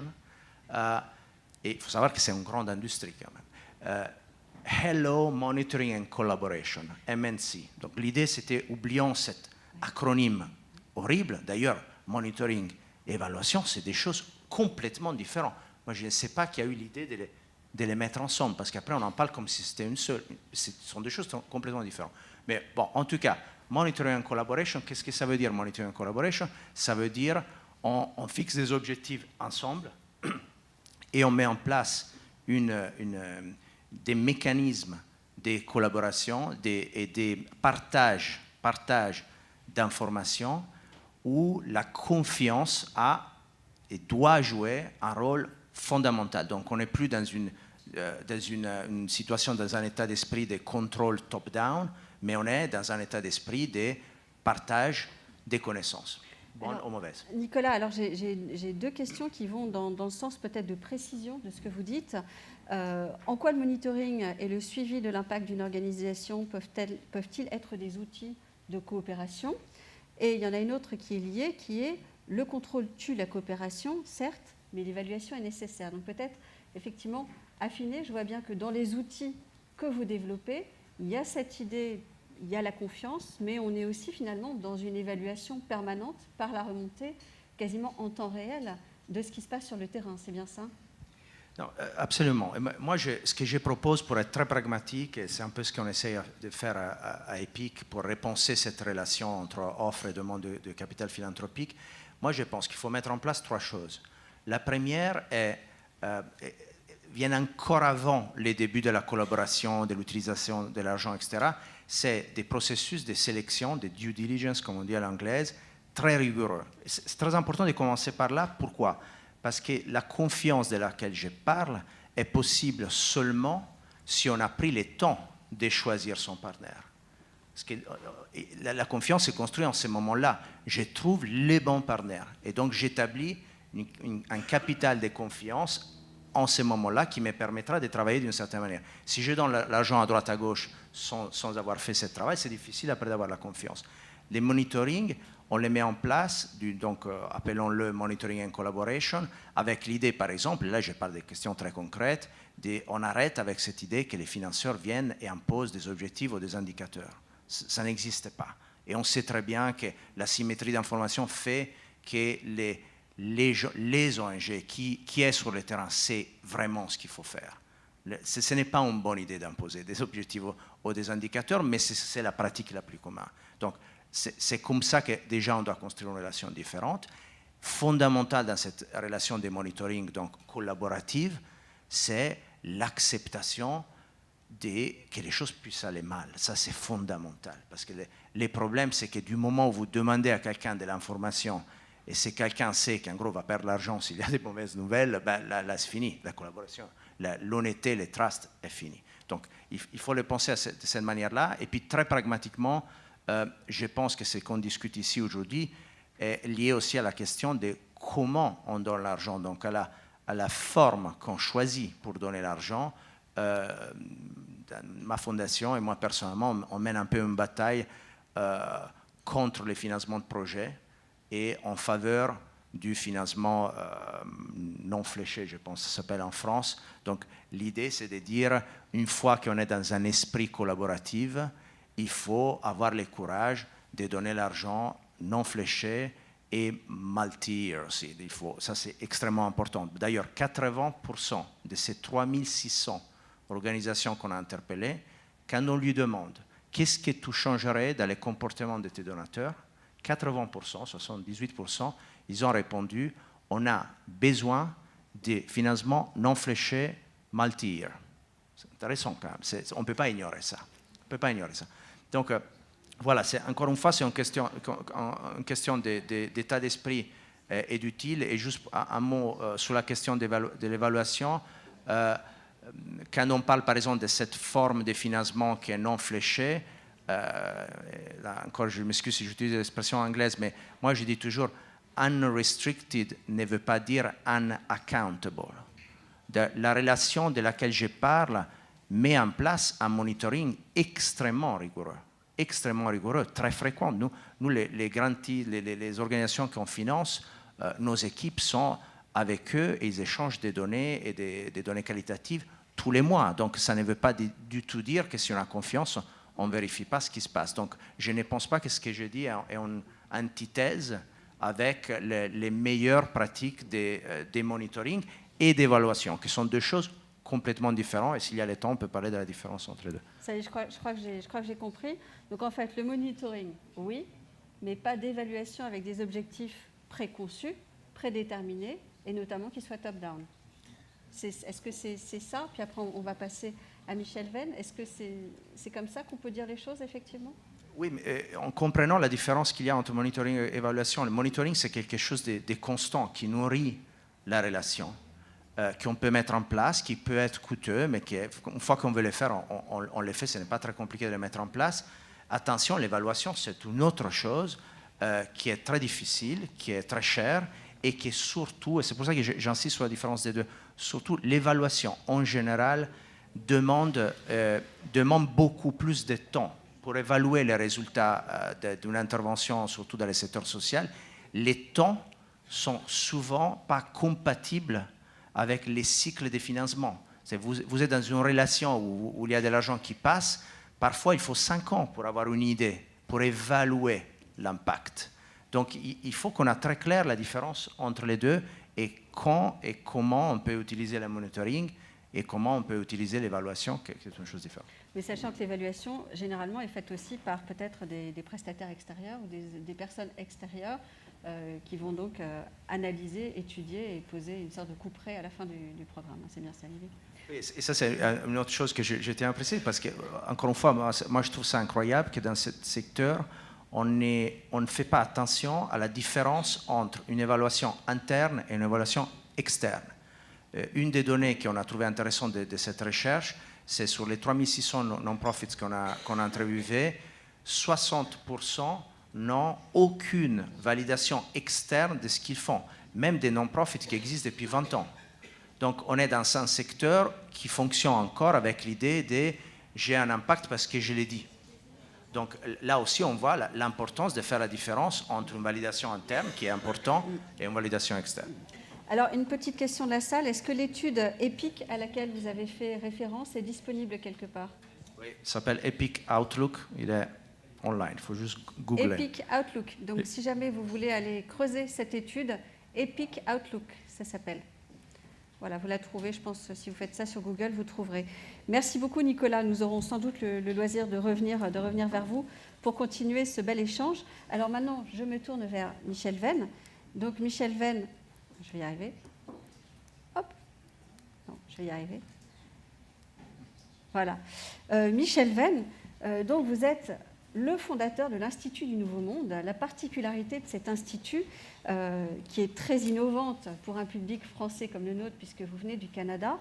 Et il faut savoir que c'est une grande industrie quand même. Hello Monitoring and Collaboration, MNC. Donc l'idée, c'était oublions cet acronyme horrible. D'ailleurs, monitoring et évaluation, c'est des choses complètement différentes. Moi, je ne sais pas qui a eu l'idée de les mettre ensemble, parce qu'après, on en parle comme si c'était une seule. Ce sont des choses complètement différentes. Mais bon, en tout cas, monitoring and collaboration, qu'est-ce que ça veut dire, monitoring and collaboration? Ça veut dire on fixe des objectifs ensemble et on met en place des mécanismes de collaboration et des partages d'informations où la confiance a et doit jouer un rôle fondamental. Donc, on n'est plus dans une situation, dans un état d'esprit de contrôle top-down, mais on est dans un état d'esprit de partage des connaissances, bonnes ou mauvaises. Nicolas, alors j'ai deux questions qui vont dans le sens peut-être de précision de ce que vous dites. En quoi le monitoring et le suivi de l'impact d'une organisation peuvent-ils être des outils de coopération? Et il y en a une autre qui est liée, qui est le contrôle tue la coopération, certes, mais l'évaluation est nécessaire. Donc peut-être, effectivement, affiner. Je vois bien que dans les outils que vous développez, il y a cette idée, il y a la confiance, mais on est aussi finalement dans une évaluation permanente par la remontée, quasiment en temps réel, de ce qui se passe sur le terrain. C'est bien ça? Non, absolument. Moi, ce que je propose pour être très pragmatique, et c'est un peu ce qu'on essaie de faire à EPIC pour repenser cette relation entre offre et demande de capital philanthropique, moi, je pense qu'il faut mettre en place 3 choses. La première vient encore avant les débuts de la collaboration, de l'utilisation de l'argent, etc. C'est des processus de sélection, de due diligence, comme on dit à l'anglaise, très rigoureux. C'est très important de commencer par là. Pourquoi? Parce que la confiance de laquelle je parle est possible seulement si on a pris le temps de choisir son partenaire. Parce que la confiance se construit en ce moment-là. Je trouve les bons partenaires. Et donc, j'établis un capital de confiance en ce moment-là qui me permettra de travailler d'une certaine manière. Si je donne l'argent à droite à gauche sans avoir fait ce travail, c'est difficile après d'avoir la confiance. Les monitoring, on les met en place, donc appelons-le monitoring and collaboration, avec l'idée, par exemple, là je parle des questions très concrètes, on arrête avec cette idée que les financeurs viennent et imposent des objectifs ou des indicateurs. Ça n'existe pas. Et on sait très bien que la symétrie d'information fait que les ONG qui est sur le terrain sait vraiment ce qu'il faut faire. Ce n'est pas une bonne idée d'imposer des objectifs ou des indicateurs, mais c'est la pratique la plus commune. Donc, c'est comme ça que déjà on doit construire une relation différente. Fondamental dans cette relation de monitoring donc collaborative, c'est l'acceptation que les choses puissent aller mal. Ça, c'est fondamental. Parce que les problèmes, c'est que du moment où vous demandez à quelqu'un de l'information et si quelqu'un sait qu'en gros va perdre l'argent s'il y a des mauvaises nouvelles, ben là c'est fini, la collaboration, l'honnêteté, le trust est fini. Donc il faut le penser de cette manière-là. Et puis très pragmatiquement, je pense que ce qu'on discute ici aujourd'hui est lié aussi à la question de comment on donne l'argent, donc à la forme qu'on choisit pour donner l'argent. Ma fondation et moi personnellement, on mène un peu une bataille contre les financements de projets et en faveur du financement non fléché, je pense que ça s'appelle en France. Donc l'idée, c'est de dire, une fois qu'on est dans un esprit collaboratif, il faut avoir le courage de donner l'argent non fléché et multi-year aussi. Ça, c'est extrêmement important. D'ailleurs, 80% de ces 3600 organisations qu'on a interpellées, quand on lui demande qu'est-ce que tu changerais dans les comportements de tes donateurs, 80%, 78%, ils ont répondu on a besoin de financement non fléché multi-year. C'est intéressant quand même. On ne peut pas ignorer ça. On peut pas ignorer ça. Donc, voilà, encore une fois, c'est une question d'état d'esprit et d'utile. Et juste un mot sur la question de l'évaluation. Quand on parle, par exemple, de cette forme de financement qui est non fléché, là encore, je m'excuse si j'utilise l'expression anglaise, mais moi, je dis toujours unrestricted ne veut pas dire unaccountable. La relation de laquelle je parle met en place un monitoring extrêmement rigoureux, très fréquent. Nous les organisations qu'on finance, nos équipes sont avec eux et ils échangent des données et des données qualitatives tous les mois. Donc, ça ne veut pas du tout dire que si on a confiance, on ne vérifie pas ce qui se passe. Donc, je ne pense pas que ce que je dis est en antithèse avec les meilleures pratiques des monitoring et d'évaluation, qui sont deux choses complètement différentes. Et s'il y a le temps, on peut parler de la différence entre les deux. Ça y est, je crois que j'ai compris. Donc, en fait, le monitoring, oui, mais pas d'évaluation avec des objectifs préconçus, prédéterminés, et notamment qui soient top-down. Est-ce que c'est ça? Puis après, on va passer à Michel Venn. Est-ce que c'est comme ça qu'on peut dire les choses, effectivement? Oui, mais en comprenant la différence qu'il y a entre monitoring et évaluation, le monitoring, c'est quelque chose de constant qui nourrit la relation, qu'on peut mettre en place, qui peut être coûteux, mais une fois qu'on veut le faire, on le fait, ce n'est pas très compliqué de le mettre en place. Attention, l'évaluation, c'est une autre chose qui est très difficile, qui est très chère, et qui est surtout, et c'est pour ça que j'insiste sur la différence des deux, surtout l'évaluation en général demande beaucoup plus de temps pour évaluer les résultats d'une intervention, surtout dans le secteur social. Les temps sont souvent pas compatibles avec les cycles de financement. Vous êtes dans une relation où il y a de l'argent qui passe, parfois il faut 5 ans pour avoir une idée, pour évaluer l'impact. Donc, il faut qu'on ait très clair la différence entre les deux et quand et comment on peut utiliser le monitoring et comment on peut utiliser l'évaluation, qui est une chose différente. Mais sachant que l'évaluation, généralement, est faite aussi par peut-être des prestataires extérieurs ou des personnes extérieures qui vont donc analyser, étudier et poser une sorte de couperet à la fin du programme. C'est bien ça l'idée. Et ça, c'est une autre chose que j'étais impressionné parce que, encore une fois, moi je trouve ça incroyable que dans ce secteur, on ne fait pas attention à la différence entre une évaluation interne et une évaluation externe. Une des données qu'on a trouvées intéressantes de cette recherche, c'est sur les 3600 non-profits qu'on a interviewés, 60% n'ont aucune validation externe de ce qu'ils font, même des non-profits qui existent depuis 20 ans. Donc on est dans un secteur qui fonctionne encore avec l'idée de j'ai un impact parce que je l'ai dit. Donc là aussi on voit l'importance de faire la différence entre une validation interne qui est importante et une validation externe. Alors une petite question de la salle, est-ce que l'étude EPIC à laquelle vous avez fait référence est disponible quelque part? Oui, ça s'appelle Epic Outlook, il est online, il faut juste googler. Epic Outlook, donc si jamais vous voulez aller creuser cette étude, Epic Outlook, ça s'appelle. Voilà, vous la trouvez, je pense, si vous faites ça sur Google, vous trouverez. Merci beaucoup, Nicolas. Nous aurons sans doute le loisir de revenir vers vous pour continuer ce bel échange. Alors maintenant, je me tourne vers Michel Venn. Donc, Michel Venn, je vais y arriver. Hop. Non, je vais y arriver. Voilà. Michel Venn, donc vous êtes le fondateur de l'Institut du Nouveau Monde. La particularité de cet institut, qui est très innovante pour un public français comme le nôtre, puisque vous venez du Canada,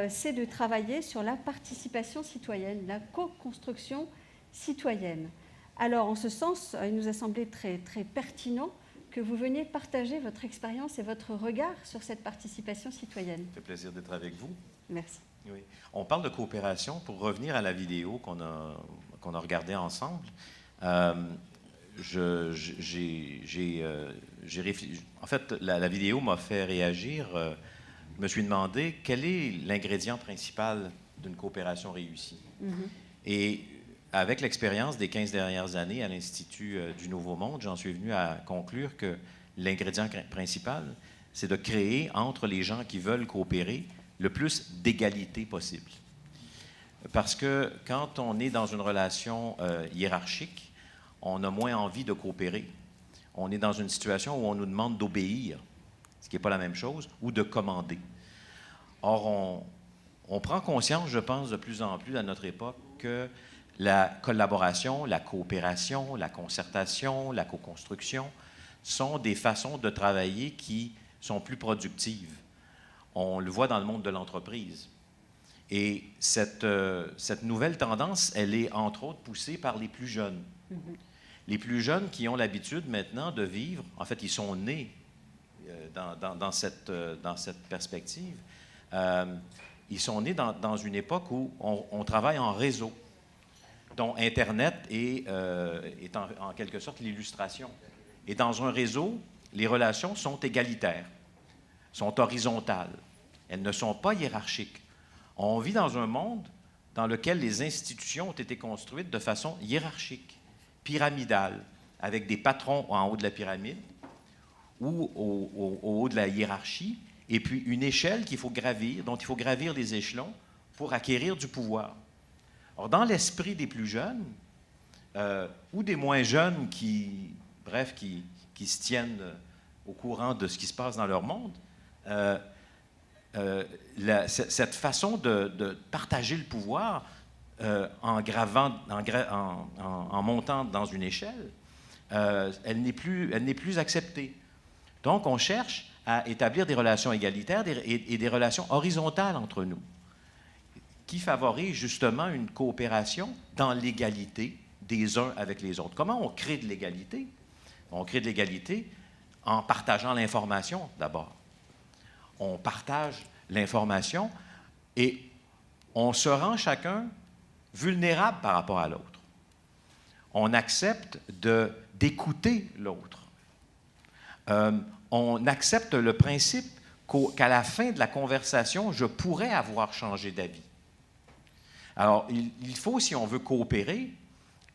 c'est de travailler sur la participation citoyenne, la co-construction citoyenne. Alors, en ce sens, il nous a semblé très, très pertinent que vous veniez partager votre expérience et votre regard sur cette participation citoyenne. Ça fait plaisir d'être avec vous. Merci. Oui. On parle de coopération. Pour revenir à la vidéo qu'on a regardée ensemble, en fait, la vidéo m'a fait réagir. Je me suis demandé quel est l'ingrédient principal d'une coopération réussie. Et avec l'expérience des 15 dernières années à l'Institut du Nouveau Monde, j'en suis venu à conclure que l'ingrédient principal, c'est de créer entre les gens qui veulent coopérer le plus d'égalité possible. Parce que quand on est dans une relation hiérarchique, on a moins envie de coopérer. On est dans une situation où on nous demande d'obéir, ce qui n'est pas la même chose, ou de commander. Or, on prend conscience, je pense, de plus en plus à notre époque que la collaboration, la coopération, la concertation, la co-construction sont des façons de travailler qui sont plus productives. On le voit dans le monde de l'entreprise. Et cette nouvelle tendance, elle est entre autres poussée par les plus jeunes. Les plus jeunes qui ont l'habitude maintenant de vivre, en fait, ils sont nés dans cette perspective. Ils sont nés dans une époque où on travaille en réseau, dont Internet est en quelque sorte l'illustration. Et dans un réseau, les relations sont égalitaires, sont horizontales. Elles ne sont pas hiérarchiques. On vit dans un monde dans lequel les institutions ont été construites de façon hiérarchique, pyramidale, avec des patrons en haut de la pyramide ou au haut de la hiérarchie, et puis une échelle qu'il faut gravir, dont il faut gravir les échelons pour acquérir du pouvoir. Or, dans l'esprit des plus jeunes, ou des moins jeunes qui se tiennent au courant de ce qui se passe dans leur monde, cette façon de partager le pouvoir en montant dans une échelle, elle n'est plus acceptée. Donc, on cherche à établir des relations égalitaires et des relations horizontales entre nous, qui favorisent justement une coopération dans l'égalité des uns avec les autres. Comment on crée de l'égalité? On crée de l'égalité en partageant l'information d'abord. On partage l'information et on se rend chacun vulnérable par rapport à l'autre. On accepte d'écouter l'autre. On accepte le principe qu'à la fin de la conversation, je pourrais avoir changé d'avis. Alors, il faut, si on veut coopérer,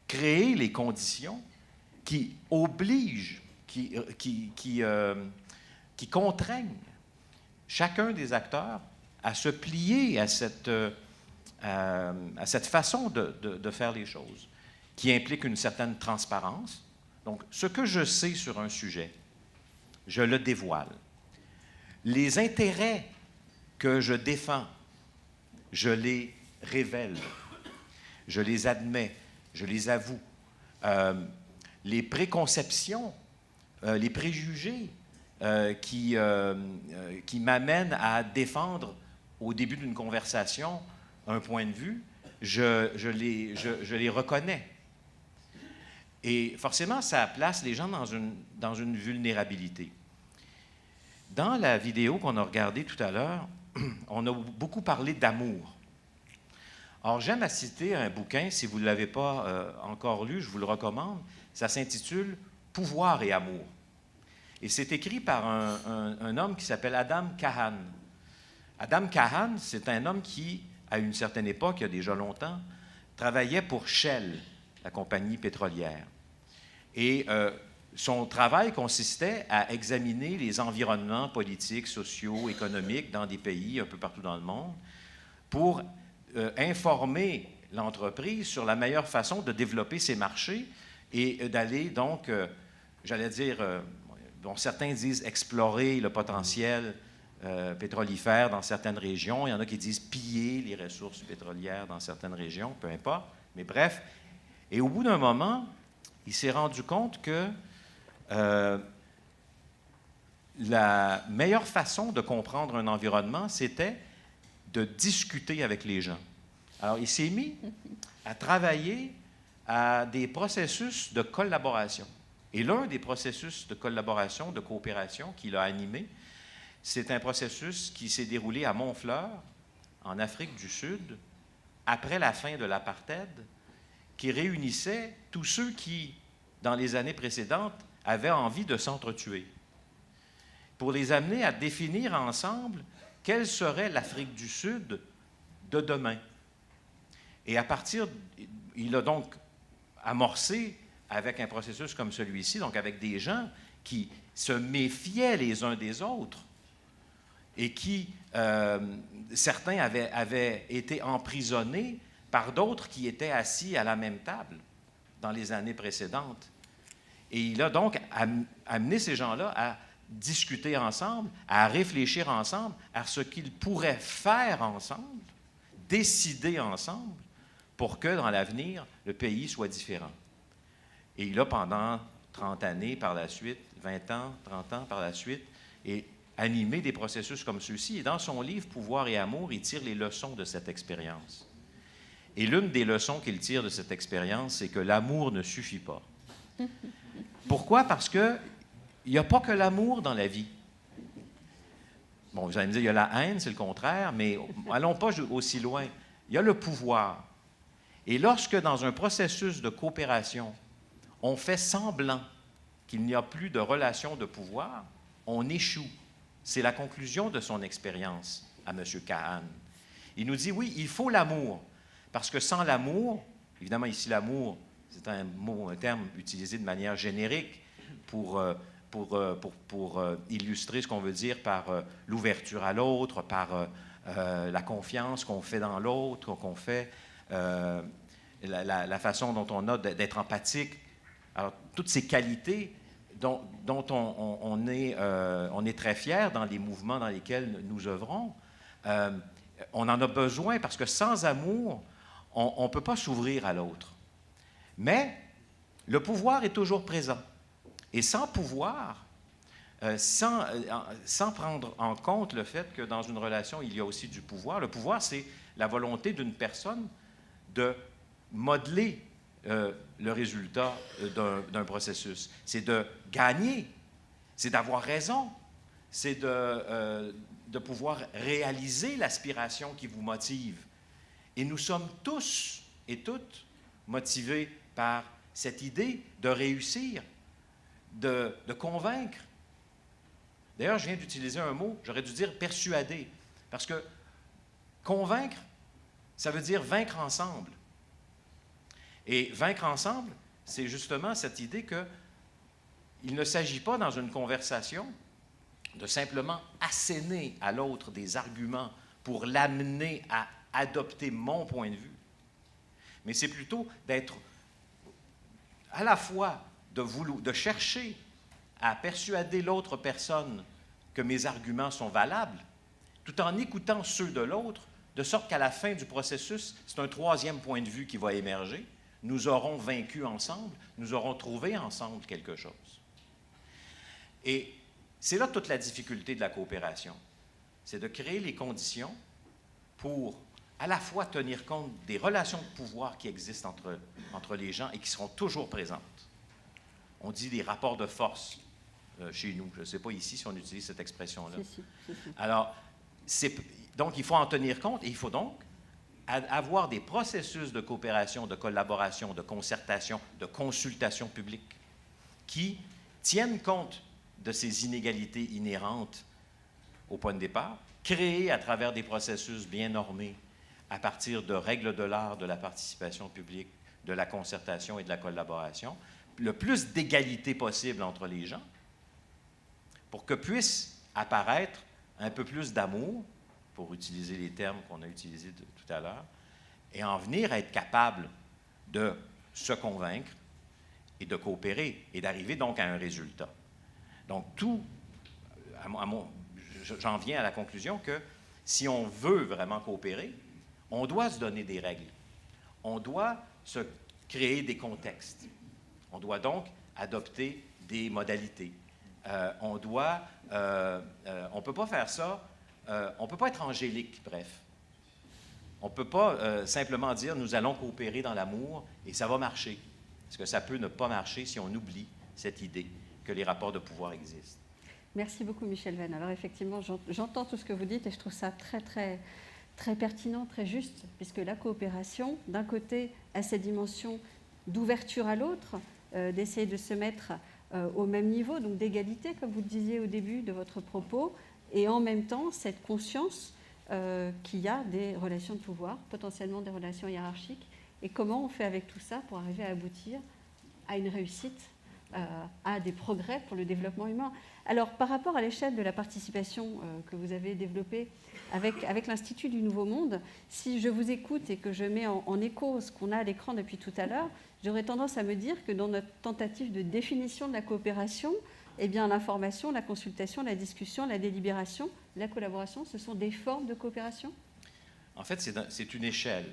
créer les conditions qui obligent, qui contraignent chacun des acteurs à se plier à cette façon de faire les choses, qui implique une certaine transparence. Donc, ce que je sais sur un sujet, je le dévoile. Les intérêts que je défends, je les révèle, je les admets, je les avoue. Les préconceptions, les préjugés qui m'amènent à défendre au début d'une conversation un point de vue, je les reconnais. Et forcément, ça place les gens dans une vulnérabilité. Dans la vidéo qu'on a regardée tout à l'heure, on a beaucoup parlé d'amour. Alors, j'aime à citer un bouquin, si vous ne l'avez pas encore lu, je vous le recommande. Ça s'intitule « Pouvoir et amour ». Et c'est écrit par un homme qui s'appelle Adam Kahan. Adam Kahan, c'est un homme qui, à une certaine époque, il y a déjà longtemps, travaillait pour Shell, la compagnie pétrolière. Et son travail consistait à examiner les environnements politiques, sociaux, économiques dans des pays un peu partout dans le monde pour informer l'entreprise sur la meilleure façon de développer ses marchés et d'aller donc, j'allais dire, bon, certains disent explorer le potentiel pétrolifère dans certaines régions. Il y en a qui disent piller les ressources pétrolières dans certaines régions, peu importe. Mais bref, et au bout d'un moment, il s'est rendu compte que la meilleure façon de comprendre un environnement, c'était de discuter avec les gens. Alors, il s'est mis à travailler à des processus de collaboration. Et l'un des processus de collaboration, de coopération qu'il a animé, c'est un processus qui s'est déroulé à Montfleur, en Afrique du Sud, après la fin de l'apartheid, qui réunissait tous ceux qui, dans les années précédentes, avaient envie de s'entretuer, pour les amener à définir ensemble quelle serait l'Afrique du Sud de demain. Et à partir, il a donc amorcé avec un processus comme celui-ci, donc avec des gens qui se méfiaient les uns des autres et qui, certains avaient été emprisonnés par d'autres qui étaient assis à la même table dans les années précédentes. Et il a donc amené ces gens-là à discuter ensemble, à réfléchir ensemble à ce qu'ils pourraient faire ensemble, décider ensemble, pour que, dans l'avenir, le pays soit différent. Et il a, pendant 30 années par la suite, 20 ans, 30 ans par la suite, et animé des processus comme ceux-ci. Et dans son livre « Pouvoir et amour », il tire les leçons de cette expérience. Et l'une des leçons qu'il tire de cette expérience, c'est que l'amour ne suffit pas. Pourquoi? Parce qu'il n'y a pas que l'amour dans la vie. Bon, vous allez me dire, il y a la haine, c'est le contraire, mais allons pas aussi loin. Il y a le pouvoir. Et lorsque, dans un processus de coopération, on fait semblant qu'il n'y a plus de relation de pouvoir, on échoue. C'est la conclusion de son expérience à M. Kahan. Il nous dit, oui, il faut l'amour, parce que sans l'amour, évidemment ici l'amour, c'est un terme utilisé de manière générique pour illustrer ce qu'on veut dire par l'ouverture à l'autre, par la confiance qu'on fait dans l'autre, qu'on fait, la façon dont on a d'être empathique. Alors, toutes ces qualités dont on est très fiers dans les mouvements dans lesquels nous œuvrons, on en a besoin parce que sans amour, on ne peut pas s'ouvrir à l'autre. Mais le pouvoir est toujours présent. Et sans pouvoir, sans prendre en compte le fait que dans une relation, il y a aussi du pouvoir, le pouvoir, c'est la volonté d'une personne de modeler le résultat d'un processus. C'est de gagner, c'est d'avoir raison, c'est de pouvoir réaliser l'aspiration qui vous motive. Et nous sommes tous et toutes motivés par cette idée de réussir, de convaincre. D'ailleurs, je viens d'utiliser un mot, j'aurais dû dire persuader, parce que convaincre, ça veut dire vaincre ensemble. Et vaincre ensemble, c'est justement cette idée qu'il ne s'agit pas dans une conversation de simplement asséner à l'autre des arguments pour l'amener à adopter mon point de vue, mais c'est plutôt d'être à la fois de chercher à persuader l'autre personne que mes arguments sont valables, tout en écoutant ceux de l'autre, de sorte qu'à la fin du processus, c'est un troisième point de vue qui va émerger. Nous aurons vaincu ensemble, nous aurons trouvé ensemble quelque chose. Et c'est là toute la difficulté de la coopération. C'est de créer les conditions pour à la fois tenir compte des relations de pouvoir qui existent entre les gens et qui seront toujours présentes. On dit des rapports de force chez nous. Je ne sais pas ici si on utilise cette expression-là. Si. Alors, donc, il faut en tenir compte et il faut donc avoir des processus de coopération, de collaboration, de concertation, de consultation publique qui tiennent compte de ces inégalités inhérentes au point de départ, créées à travers des processus bien normés à partir de règles de l'art, de la participation publique, de la concertation et de la collaboration, le plus d'égalité possible entre les gens, pour que puisse apparaître un peu plus d'amour, pour utiliser les termes qu'on a utilisés tout à l'heure, et en venir à être capable de se convaincre et de coopérer, et d'arriver donc à un résultat. Donc, j'en viens à la conclusion que si on veut vraiment coopérer, on doit se donner des règles. On doit se créer des contextes. On doit donc adopter des modalités. On ne peut pas faire ça, on ne peut pas être angélique, bref. On ne peut pas simplement dire « nous allons coopérer dans l'amour et ça va marcher ». Parce que ça peut ne pas marcher si on oublie cette idée que les rapports de pouvoir existent. Merci beaucoup, Michel Venn. Alors effectivement, j'entends tout ce que vous dites et je trouve ça très pertinent, très juste, puisque la coopération, d'un côté, a cette dimension d'ouverture à l'autre, d'essayer de se mettre au même niveau, donc d'égalité, comme vous le disiez au début de votre propos, et en même temps, cette conscience qu'il y a des relations de pouvoir, potentiellement des relations hiérarchiques, et comment on fait avec tout ça pour arriver à aboutir à une réussite, à des progrès pour le développement humain. Alors, par rapport à l'échelle de la participation que vous avez développée avec l'Institut du Nouveau Monde, si je vous écoute et que je mets en écho ce qu'on a à l'écran depuis tout à l'heure, j'aurais tendance à me dire que dans notre tentative de définition de la coopération, eh bien, l'information, la consultation, la discussion, la délibération, la collaboration, ce sont des formes de coopération? En fait, c'est une échelle.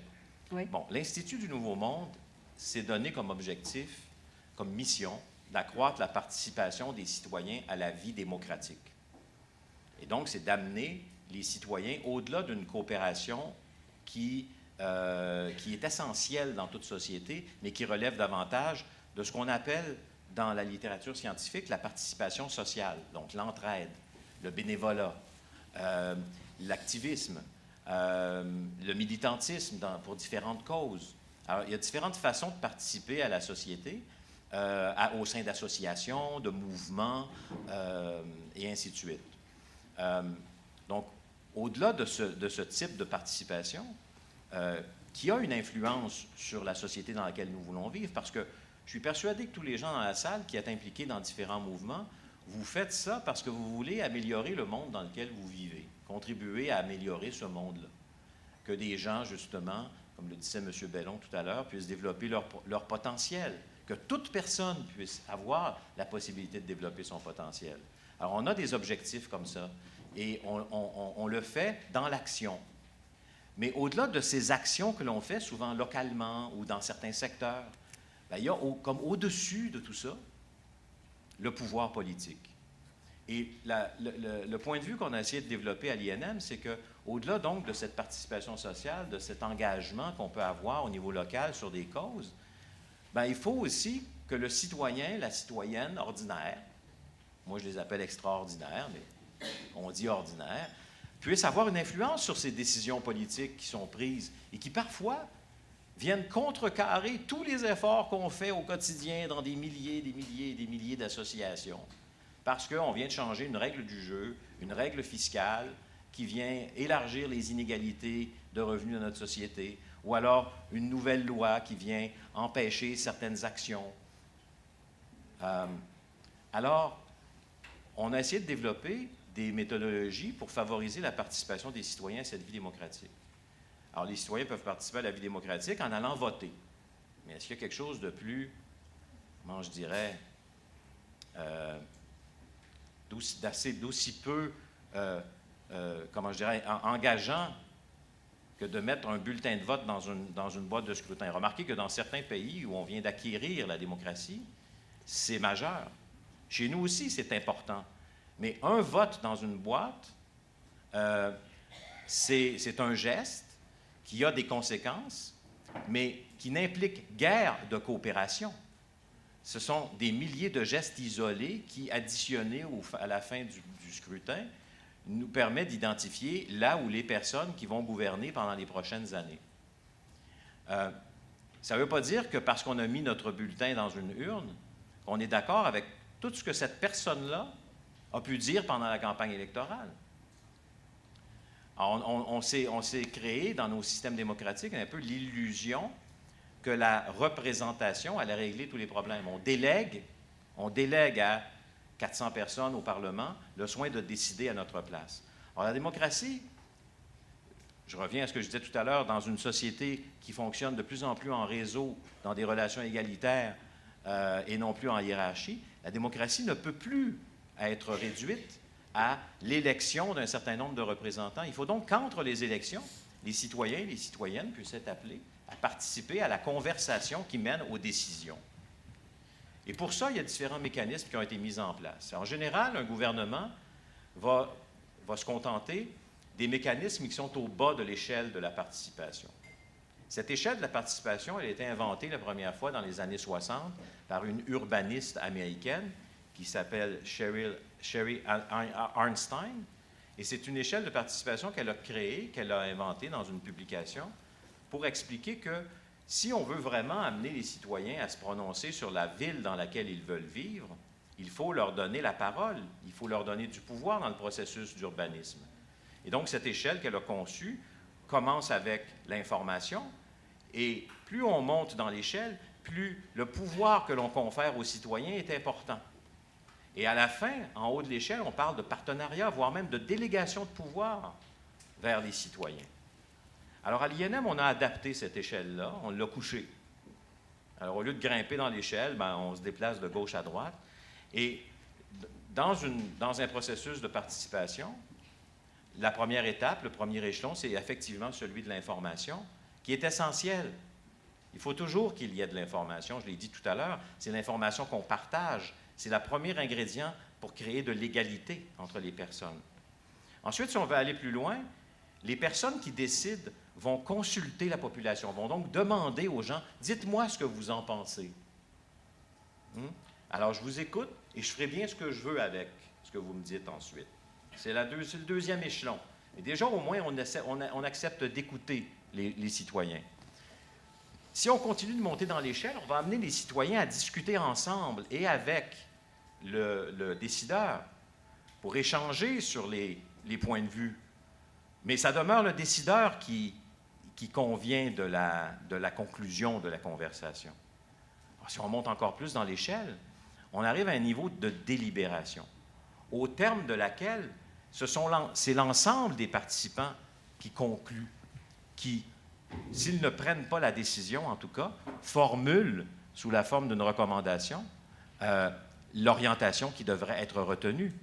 Oui. Bon, l'Institut du Nouveau Monde s'est donné comme objectif, comme mission, d'accroître la participation des citoyens à la vie démocratique. Et donc, c'est d'amener les citoyens au-delà d'une coopération qui est essentielle dans toute société, mais qui relève davantage de ce qu'on appelle dans la littérature scientifique la participation sociale, donc l'entraide, le bénévolat, l'activisme, le militantisme pour différentes causes. Alors, il y a différentes façons de participer à la société, au sein d'associations, de mouvements, et ainsi de suite. Donc, au-delà de ce type de participation, qui a une influence sur la société dans laquelle nous voulons vivre, parce que je suis persuadé que tous les gens dans la salle qui sont impliqués dans différents mouvements, vous faites ça parce que vous voulez améliorer le monde dans lequel vous vivez, contribuer à améliorer ce monde-là. Que des gens, justement, comme le disait M. Bellon tout à l'heure, puissent développer leur potentiel, que toute personne puisse avoir la possibilité de développer son potentiel. Alors, on a des objectifs comme ça, et on le fait dans l'action. Mais au-delà de ces actions que l'on fait, souvent localement ou dans certains secteurs, bien, il y a comme au-dessus de tout ça, le pouvoir politique. Et le point de vue qu'on a essayé de développer à l'INM, c'est qu'au-delà donc de cette participation sociale, de cet engagement qu'on peut avoir au niveau local sur des causes, bien, il faut aussi que le citoyen, la citoyenne ordinaire, moi je les appelle extraordinaires, mais on dit ordinaire, puisse avoir une influence sur ces décisions politiques qui sont prises et qui parfois viennent contrecarrer tous les efforts qu'on fait au quotidien dans des milliers et des milliers d'associations. Parce qu'on vient de changer une règle du jeu, une règle fiscale qui vient élargir les inégalités de revenus dans notre société, ou alors une nouvelle loi qui vient empêcher certaines actions. Alors, on a essayé de développer des méthodologies pour favoriser la participation des citoyens à cette vie démocratique. Alors, les citoyens peuvent participer à la vie démocratique en allant voter. Mais est-ce qu'il y a quelque chose de plus, comment je dirais, d'aussi peu, comment je dirais, engageant que de mettre un bulletin de vote dans une boîte de scrutin? Remarquez que dans certains pays où on vient d'acquérir la démocratie, c'est majeur. Chez nous aussi, c'est important. Mais un vote dans une boîte, c'est un geste qui a des conséquences, mais qui n'implique guère de coopération. Ce sont des milliers de gestes isolés qui, additionnés à la fin du scrutin, nous permettent d'identifier là où les personnes qui vont gouverner pendant les prochaines années. Ça ne veut pas dire que parce qu'on a mis notre bulletin dans une urne, on est d'accord avec tout ce que cette personne-là a pu dire pendant la campagne électorale. Alors, on s'est créé dans nos systèmes démocratiques un peu l'illusion que la représentation allait régler tous les problèmes. On délègue à 400 personnes au Parlement le soin de décider à notre place. Alors, la démocratie, je reviens à ce que je disais tout à l'heure, dans une société qui fonctionne de plus en plus en réseau, dans des relations égalitaires et non plus en hiérarchie, la démocratie ne peut plus être réduite à l'élection d'un certain nombre de représentants. Il faut donc qu'entre les élections, les citoyens et les citoyennes puissent être appelés à participer à la conversation qui mène aux décisions. Et pour ça, il y a différents mécanismes qui ont été mis en place. En général, un gouvernement va se contenter des mécanismes qui sont au bas de l'échelle de la participation. Cette échelle de la participation, elle a été inventée la première fois dans les années 60 par une urbaniste américaine qui s'appelle Sherry Arnstein. Et c'est une échelle de participation qu'elle a créée, qu'elle a inventée dans une publication pour expliquer que si on veut vraiment amener les citoyens à se prononcer sur la ville dans laquelle ils veulent vivre, il faut leur donner la parole, il faut leur donner du pouvoir dans le processus d'urbanisme. Et donc, cette échelle qu'elle a conçue commence avec l'information, et plus on monte dans l'échelle, plus le pouvoir que l'on confère aux citoyens est important. Et à la fin, en haut de l'échelle, on parle de partenariat, voire même de délégation de pouvoir vers les citoyens. Alors, à l'INM, on a adapté cette échelle-là, on l'a couchée. Alors, au lieu de grimper dans l'échelle, on se déplace de gauche à droite. Et dans un processus de participation, la première étape, le premier échelon, c'est effectivement celui de l'information, qui est essentiel. Il faut toujours qu'il y ait de l'information, je l'ai dit tout à l'heure, c'est l'information qu'on partage. C'est le premier ingrédient pour créer de l'égalité entre les personnes. Ensuite, si on veut aller plus loin, les personnes qui décident vont consulter la population, vont donc demander aux gens, dites-moi ce que vous en pensez. Alors, je vous écoute et je ferai bien ce que je veux avec ce que vous me dites ensuite. C'est le deuxième échelon. Et déjà, au moins, on accepte d'écouter les citoyens. Si on continue de monter dans l'échelle, on va amener les citoyens à discuter ensemble et avec le décideur pour échanger sur les points de vue. Mais ça demeure le décideur qui convient de la conclusion de la conversation. Alors, si on monte encore plus dans l'échelle, on arrive à un niveau de délibération, au terme de laquelle c'est l'ensemble des participants qui concluent, qui, s'ils ne prennent pas la décision, en tout cas, formulent, sous la forme d'une recommandation, l'orientation qui devrait être retenue.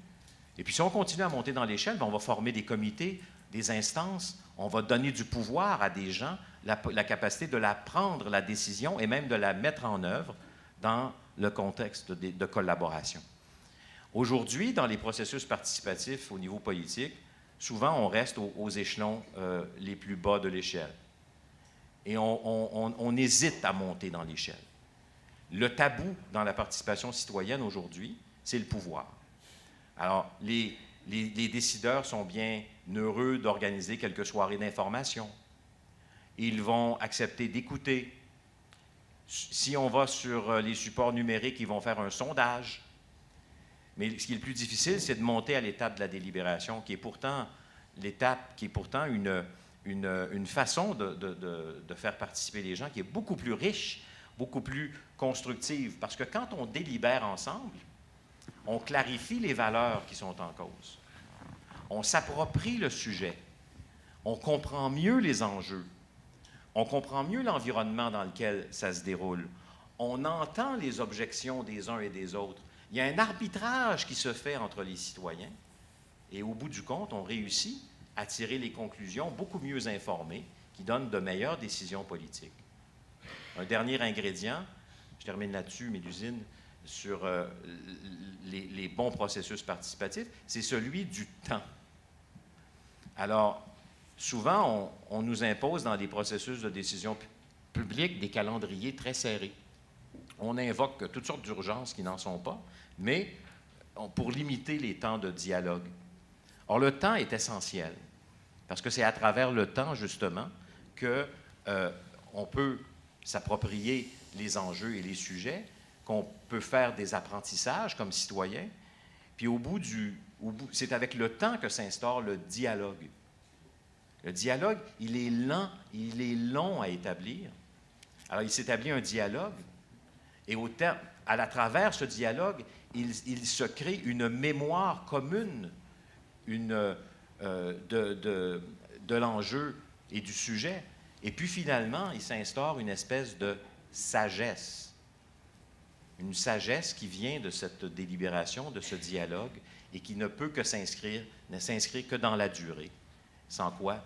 Et puis, si on continue à monter dans l'échelle, on va former des comités, des instances, on va donner du pouvoir à des gens, la capacité de la prendre, la décision, et même de la mettre en œuvre dans le contexte de collaboration. Aujourd'hui, dans les processus participatifs au niveau politique, souvent on reste aux échelons les plus bas de l'échelle. Et on hésite à monter dans l'échelle. Le tabou dans la participation citoyenne aujourd'hui, c'est le pouvoir. Alors, les décideurs sont bien heureux d'organiser quelques soirées d'information. Ils vont accepter d'écouter. Si on va sur les supports numériques, ils vont faire un sondage. Mais ce qui est le plus difficile, c'est de monter à l'étape de la délibération, qui est pourtant une façon de faire participer les gens qui est beaucoup plus riche, beaucoup plus constructive. Parce que quand on délibère ensemble, on clarifie les valeurs qui sont en cause. On s'approprie le sujet. On comprend mieux les enjeux. On comprend mieux l'environnement dans lequel ça se déroule. On entend les objections des uns et des autres. Il y a un arbitrage qui se fait entre les citoyens. Et au bout du compte, on réussit à tirer les conclusions beaucoup mieux informées qui donnent de meilleures décisions politiques. Un dernier ingrédient, je termine là-dessus, Mélusine, sur les bons processus participatifs, c'est celui du temps. Alors, souvent, on nous impose dans des processus de décision publique des calendriers très serrés. On invoque toutes sortes d'urgences qui n'en sont pas, mais pour limiter les temps de dialogue. Or, le temps est essentiel, parce que c'est à travers le temps, justement, qu'on peut s'approprier les enjeux et les sujets, qu'on peut faire des apprentissages comme citoyen, puis c'est avec le temps que s'instaure le dialogue. Le dialogue, il est lent, il est long à établir. Alors, il s'établit un dialogue, et à travers ce dialogue, il se crée une mémoire commune de l'enjeu et du sujet. Et puis, finalement, il s'instaure une espèce de sagesse. Une sagesse qui vient de cette délibération, de ce dialogue, et qui ne peut que s'inscrire que dans la durée. Sans quoi,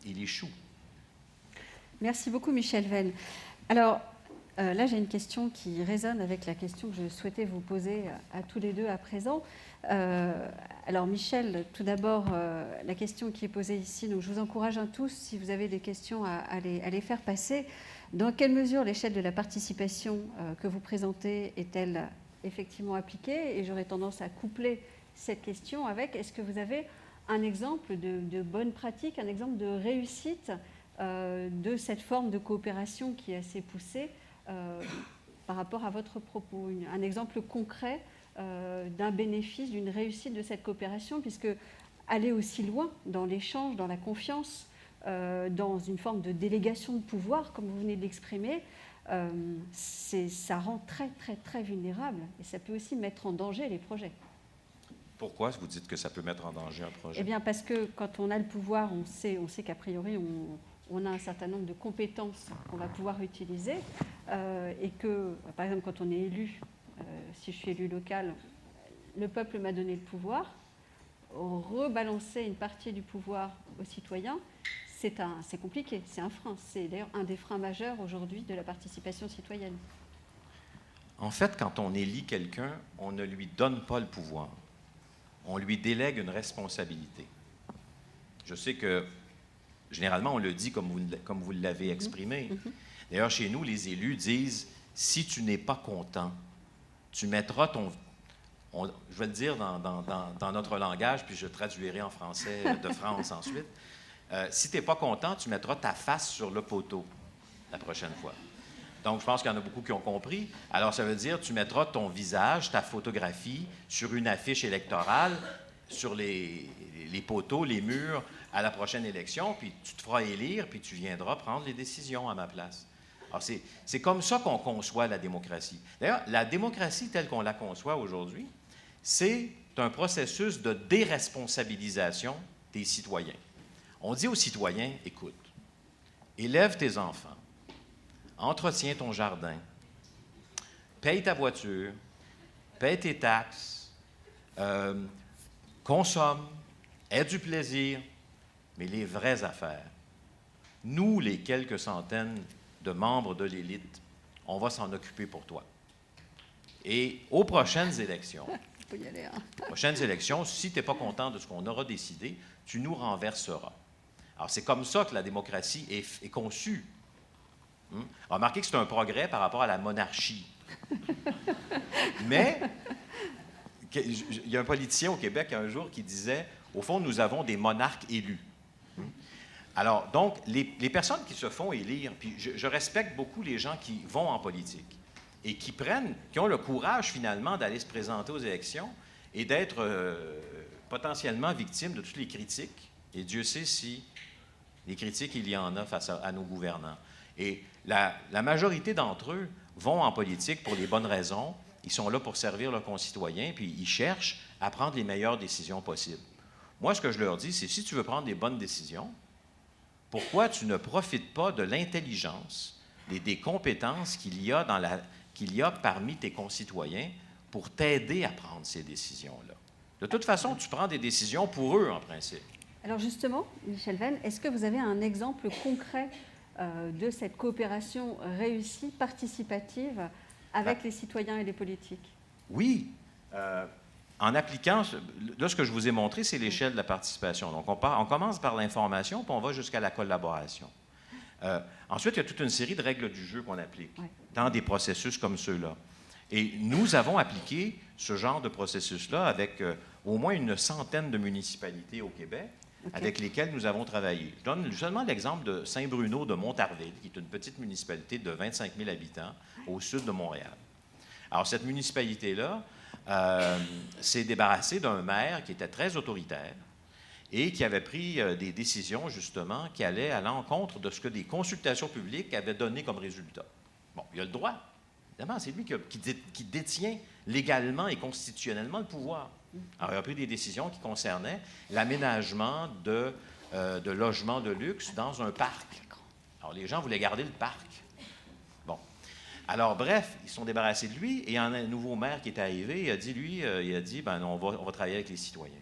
il échoue. Merci beaucoup, Michel Venn. Alors, là, j'ai une question qui résonne avec la question que je souhaitais vous poser à tous les deux à présent. Alors, Michel, tout d'abord, la question qui est posée ici, donc je vous encourage tous, si vous avez des questions, à les faire passer. Dans quelle mesure l'échelle de la participation que vous présentez est-elle effectivement appliquée? Et j'aurais tendance à coupler cette question avec, est-ce que vous avez un exemple de bonne pratique, un exemple de réussite de cette forme de coopération qui est assez poussée par rapport à votre propos, un exemple concret d'un bénéfice, d'une réussite de cette coopération, puisque aller aussi loin dans l'échange, dans la confiance, dans une forme de délégation de pouvoir, comme vous venez de l'exprimer, ça rend très, très, très vulnérable et ça peut aussi mettre en danger les projets. Pourquoi vous dites que ça peut mettre en danger un projet? Eh bien, parce que quand on a le pouvoir, on sait qu'a priori, on a un certain nombre de compétences qu'on va pouvoir utiliser et que, par exemple, quand on est élu, si je suis élu local, le peuple m'a donné le pouvoir, rebalancer une partie du pouvoir aux citoyens, c'est compliqué, c'est un frein. C'est d'ailleurs un des freins majeurs aujourd'hui de la participation citoyenne. En fait, quand on élit quelqu'un, on ne lui donne pas le pouvoir. On lui délègue une responsabilité. Je sais que, généralement, on le dit comme vous l'avez exprimé. D'ailleurs, chez nous, les élus disent, si tu n'es pas content, tu mettras je vais le dire dans notre langage, puis je traduirai en français de France ensuite. Si tu n'es pas content, tu mettras ta face sur le poteau la prochaine fois. Donc, je pense qu'il y en a beaucoup qui ont compris. Alors, ça veut dire tu mettras ton visage, ta photographie sur une affiche électorale, sur les poteaux, les murs, à la prochaine élection, puis tu te feras élire, puis tu viendras prendre les décisions à ma place. Alors, c'est comme ça qu'on conçoit la démocratie. D'ailleurs, la démocratie telle qu'on la conçoit aujourd'hui, c'est un processus de déresponsabilisation des citoyens. On dit aux citoyens, écoute, élève tes enfants, entretiens ton jardin, paye ta voiture, paye tes taxes, consomme, aie du plaisir, mais les vraies affaires. Nous, les quelques centaines de membres de l'élite, on va s'en occuper pour toi. Et aux prochaines élections, si tu n'es pas content de ce qu'on aura décidé, tu nous renverseras. Alors, c'est comme ça que la démocratie est conçue. Remarquez que c'est un progrès par rapport à la monarchie. Mais, il y a un politicien au Québec un jour qui disait, au fond, nous avons des monarques élus. Alors, donc, les personnes qui se font élire, puis je respecte beaucoup les gens qui vont en politique et qui ont le courage, finalement, d'aller se présenter aux élections et d'être potentiellement victimes de toutes les critiques. Et Dieu sait si les critiques, il y en a face à nos gouvernants. Et la majorité d'entre eux vont en politique pour les bonnes raisons. Ils sont là pour servir leurs concitoyens, puis ils cherchent à prendre les meilleures décisions possibles. Moi, ce que je leur dis, c'est si tu veux prendre des bonnes décisions, pourquoi tu ne profites pas de l'intelligence, des compétences qu'il y a parmi tes concitoyens pour t'aider à prendre ces décisions-là? De toute façon, tu prends des décisions pour eux, en principe. Alors justement, Michel Venn, est-ce que vous avez un exemple concret de cette coopération réussie, participative, avec les citoyens et les politiques? Oui. en appliquant, là, ce que je vous ai montré, c'est l'échelle de la participation. Donc, on commence par l'information, puis on va jusqu'à la collaboration. Ensuite, il y a toute une série de règles du jeu qu'on applique dans des processus comme ceux-là. Et nous avons appliqué ce genre de processus-là avec au moins une centaine de municipalités au Québec avec lesquelles nous avons travaillé. Je donne seulement l'exemple de Saint-Bruno de Montarville, qui est une petite municipalité de 25 000 habitants au sud de Montréal. Alors, cette municipalité-là s'est débarrassée d'un maire qui était très autoritaire et qui avait pris des décisions, justement, qui allaient à l'encontre de ce que des consultations publiques avaient donné comme résultat. Bon, il a le droit. Évidemment, c'est lui qui détient légalement et constitutionnellement le pouvoir. Alors, il a pris des décisions qui concernaient l'aménagement de logements de luxe dans un parc. Alors, les gens voulaient garder le parc. Bon. Alors, bref, ils se sont débarrassés de lui, et il y a un nouveau maire qui est arrivé, il a dit, ben, on va travailler avec les citoyens.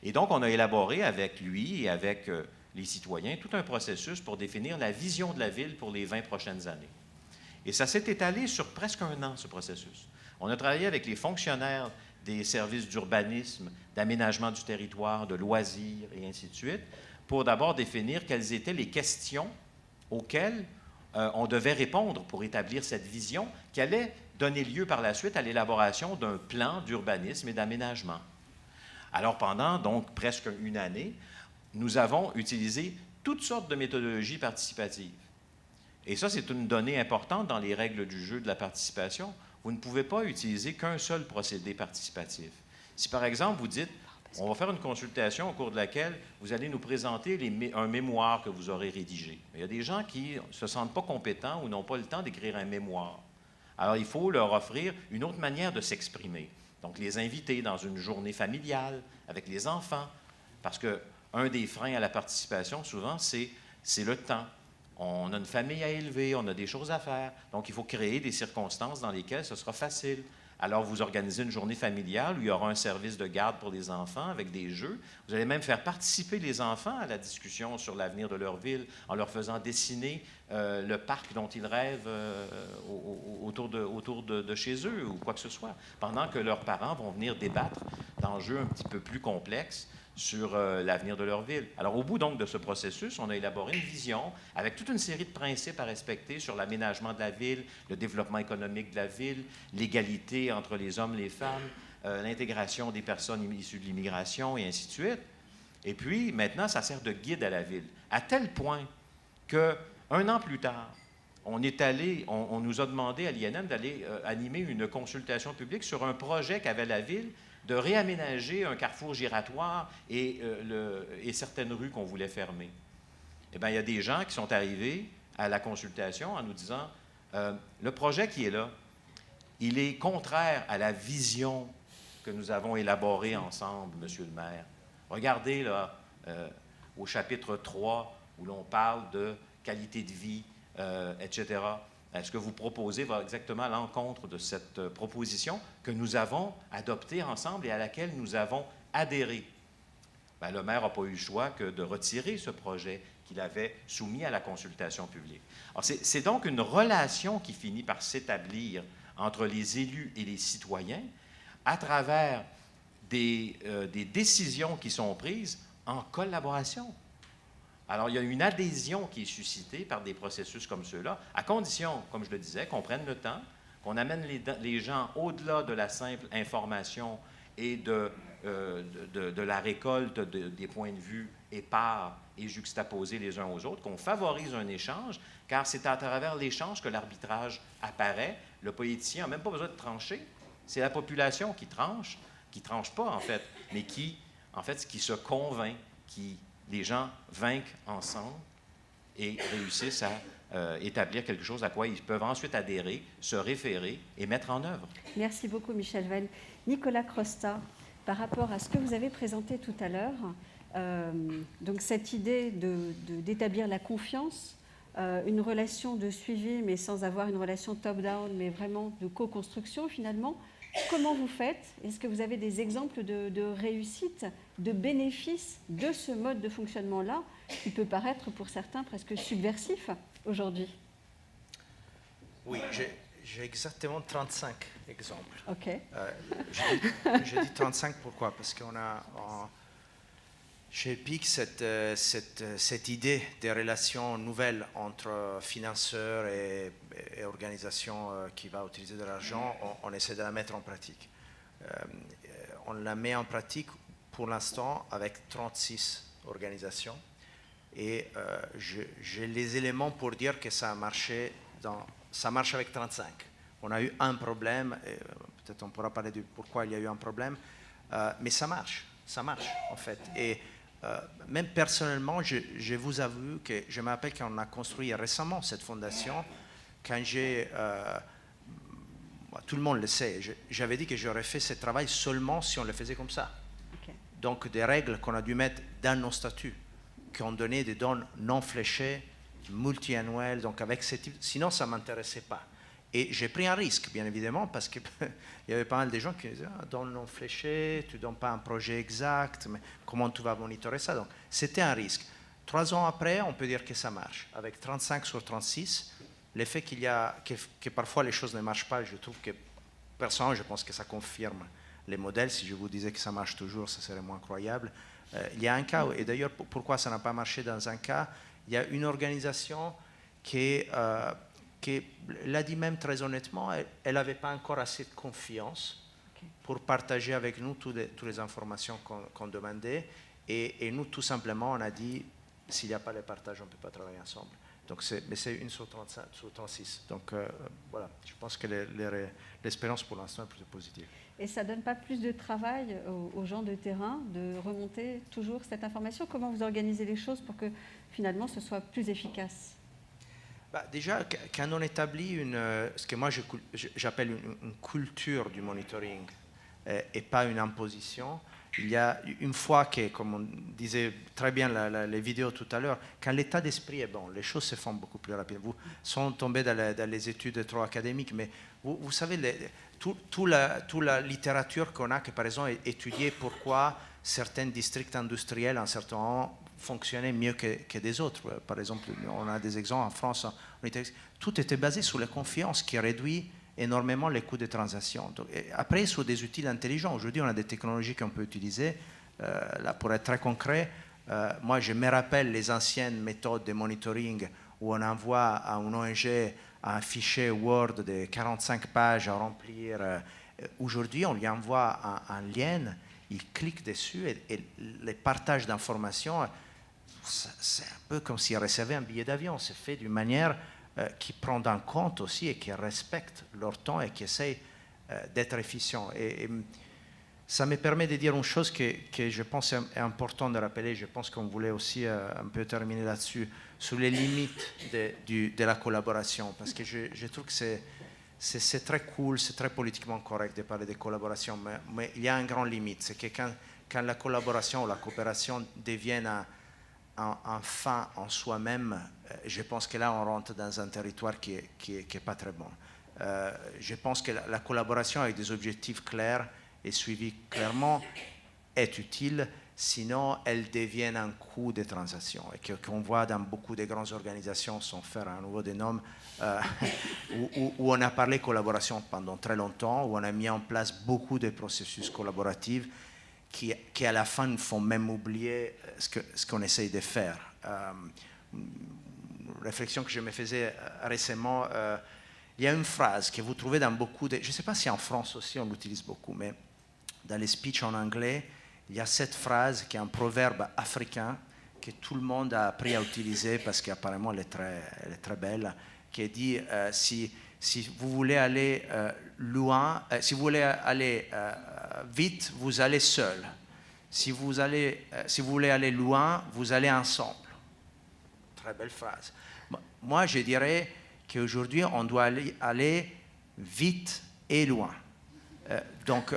Et donc, on a élaboré avec lui et avec les citoyens tout un processus pour définir la vision de la ville pour les 20 prochaines années. Et ça s'est étalé sur presque un an, ce processus. On a travaillé avec les fonctionnaires des services d'urbanisme, d'aménagement du territoire, de loisirs, et ainsi de suite, pour d'abord définir quelles étaient les questions auxquelles on devait répondre pour établir cette vision qui allait donner lieu par la suite à l'élaboration d'un plan d'urbanisme et d'aménagement. Alors, pendant donc presque une année, nous avons utilisé toutes sortes de méthodologies participatives. Et ça, c'est une donnée importante dans les règles du jeu de la participation. Vous ne pouvez pas utiliser qu'un seul procédé participatif. Si, par exemple, vous dites, on va faire une consultation au cours de laquelle vous allez nous présenter un mémoire que vous aurez rédigé. Il y a des gens qui ne se sentent pas compétents ou n'ont pas le temps d'écrire un mémoire. Alors, il faut leur offrir une autre manière de s'exprimer. Donc, les inviter dans une journée familiale avec les enfants. Parce qu'un des freins à la participation, souvent, c'est le temps. On a une famille à élever, on a des choses à faire. Donc, il faut créer des circonstances dans lesquelles ce sera facile. Alors, vous organisez une journée familiale où il y aura un service de garde pour les enfants avec des jeux. Vous allez même faire participer les enfants à la discussion sur l'avenir de leur ville en leur faisant dessiner le parc dont ils rêvent autour de chez eux ou quoi que ce soit, pendant que leurs parents vont venir débattre d'enjeux un petit peu plus complexes sur l'avenir de leur ville. Alors, au bout donc de ce processus, on a élaboré une vision avec toute une série de principes à respecter sur l'aménagement de la ville, le développement économique de la ville, l'égalité entre les hommes et les femmes, l'intégration des personnes issues de l'immigration et ainsi de suite. Et puis, maintenant, ça sert de guide à la ville, à tel point qu'un an plus tard, on nous a demandé à l'INM d'aller animer une consultation publique sur un projet qu'avait la ville de réaménager un carrefour giratoire et certaines rues qu'on voulait fermer. Eh bien, il y a des gens qui sont arrivés à la consultation en nous disant le projet qui est là, il est contraire à la vision que nous avons élaborée ensemble, Monsieur le maire. Regardez là, au chapitre 3, où l'on parle de qualité de vie, etc. Ce que vous proposez va exactement à l'encontre de cette proposition que nous avons adoptée ensemble et à laquelle nous avons adhéré. Bien, le maire n'a pas eu le choix que de retirer ce projet qu'il avait soumis à la consultation publique. Alors, c'est donc une relation qui finit par s'établir entre les élus et les citoyens à travers des décisions qui sont prises en collaboration. Alors, il y a une adhésion qui est suscitée par des processus comme ceux-là, à condition, comme je le disais, qu'on prenne le temps, qu'on amène les gens au-delà de la simple information et de la récolte des points de vue épars et juxtaposés les uns aux autres, qu'on favorise un échange, car c'est à travers l'échange que l'arbitrage apparaît. Le politicien n'a même pas besoin de trancher. C'est la population qui tranche pas, en fait, mais qui se convainc, les gens vainquent ensemble et réussissent à établir quelque chose à quoi ils peuvent ensuite adhérer, se référer et mettre en œuvre. Merci beaucoup, Michel Veyne. Nicolas Crostat, par rapport à ce que vous avez présenté tout à l'heure, donc cette idée d'établir la confiance, une relation de suivi, mais sans avoir une relation top-down, mais vraiment de co-construction finalement. Comment vous faites? Est-ce que vous avez des exemples de réussite, de bénéfices de ce mode de fonctionnement-là, qui peut paraître pour certains presque subversif aujourd'hui? Oui, J'ai exactement 35 exemples. OK. Je dis 35 pourquoi? Parce qu'on a chez EPIC cette idée des relations nouvelles entre financeurs et organisations qui va utiliser de l'argent, on essaie de la mettre en pratique. On la met en pratique pour l'instant avec 36 organisations et j'ai les éléments pour dire que ça a marché ça marche avec 35. On a eu un problème, peut-être on pourra parler de pourquoi il y a eu un problème, mais ça marche en fait. Et même personnellement, je vous avoue que je me rappelle qu'on a construit récemment cette fondation, quand tout le monde le sait, j'avais dit que j'aurais fait ce travail seulement si on le faisait comme ça. Okay. Donc des règles qu'on a dû mettre dans nos statuts, qui ont donné des dons non fléchés, multi-annuels, donc avec ce type, sinon ça ne m'intéressait pas. Et j'ai pris un risque, bien évidemment, parce qu'il y avait pas mal de gens qui disaient « don non fléché, tu ne donnes pas un projet exact, mais comment tu vas monitorer ça ?» Donc c'était un risque. 3 ans après, on peut dire que ça marche. Avec 35 sur 36, l'effet que parfois les choses ne marchent pas, je trouve que, personnellement, je pense que ça confirme les modèles. Si je vous disais que ça marche toujours, ça serait moins croyable. Il y a un cas, et d'ailleurs, pourquoi ça n'a pas marché dans un cas, il y a une organisation qui l'a dit même très honnêtement, elle n'avait pas encore assez de confiance pour partager avec nous toutes les informations qu'on demandait. Et nous, tout simplement, on a dit, s'il n'y a pas le partage, on ne peut pas travailler ensemble. Donc mais c'est 1 sur 36. Donc voilà, je pense que l'expérience pour l'instant est plutôt positive. Et ça ne donne pas plus de travail aux gens de terrain de remonter toujours cette information? Comment vous organisez les choses pour que finalement ce soit plus efficace? Déjà, quand on établit ce que moi j'appelle une culture du monitoring et pas une imposition, il y a une fois que, comme on disait très bien les vidéos tout à l'heure, quand l'état d'esprit est bon, les choses se font beaucoup plus rapidement. Vous sont tombés dans les études trop académiques, mais vous savez, toute la littérature qu'on a, que par exemple étudier pourquoi certains districts industriels en certains moments fonctionnaient mieux que des autres. Par exemple, on a des exemples en France, en Italie. Tout était basé sur la confiance qui réduit énormément les coûts de transaction. Donc, après, sur des outils intelligents, aujourd'hui, on a des technologies qu'on peut utiliser. Là, pour être très concret, moi, je me rappelle les anciennes méthodes de monitoring où on envoie à une ONG un fichier Word de 45 pages à remplir. Aujourd'hui, on lui envoie un lien, il clique dessus et les partages d'informations, c'est un peu comme s'il recevait un billet d'avion. C'est fait d'une manière qui prend en compte aussi et qui respecte leur temps et qui essaye d'être efficient. Et ça me permet de dire une chose que je pense est important de rappeler. Je pense qu'on voulait aussi un peu terminer là-dessus, sur les limites de la collaboration. Parce que je trouve que c'est très cool, c'est très politiquement correct de parler de collaboration, mais il y a une grande limite. C'est que quand la collaboration ou la coopération devient un fin en soi-même, je pense que là, on rentre dans un territoire qui est pas très bon. Je pense que la collaboration avec des objectifs clairs et suivis clairement est utile, sinon elle devient un coût de transaction. Et qu'on voit dans beaucoup de grandes organisations, sans faire à nouveau des noms, où on a parlé collaboration pendant très longtemps, où on a mis en place beaucoup de processus collaboratifs qui à la fin nous font même oublier ce qu'on essaye de faire. Réflexion que je me faisais récemment, il y a une phrase que vous trouvez dans beaucoup de... Je ne sais pas si en France aussi on l'utilise beaucoup, mais dans les speeches en anglais, il y a cette phrase qui est un proverbe africain que tout le monde a appris à utiliser parce qu'apparemment elle est très belle, qui dit si vous voulez aller loin, si vous voulez aller vite, vous allez seul. Si vous voulez aller loin, vous allez ensemble. Très belle phrase. Moi, je dirais qu'aujourd'hui, on doit aller vite et loin. Donc,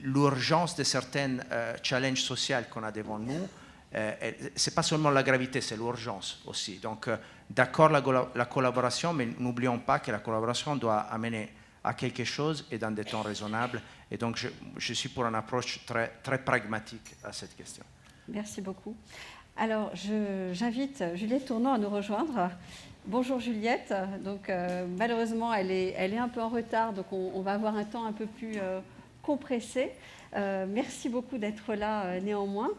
l'urgence de certains challenges sociaux qu'on a devant nous, ce n'est pas seulement la gravité, c'est l'urgence aussi. Donc, d'accord la collaboration, mais n'oublions pas que la collaboration doit amener à quelque chose et dans des temps raisonnables. Et donc, je suis pour une approche très, très pragmatique à cette question. Merci beaucoup. Alors, j'invite Juliette Tournant à nous rejoindre. Bonjour Juliette. Donc, malheureusement, elle est un peu en retard, donc on va avoir un temps un peu plus compressé. Merci beaucoup d'être là néanmoins.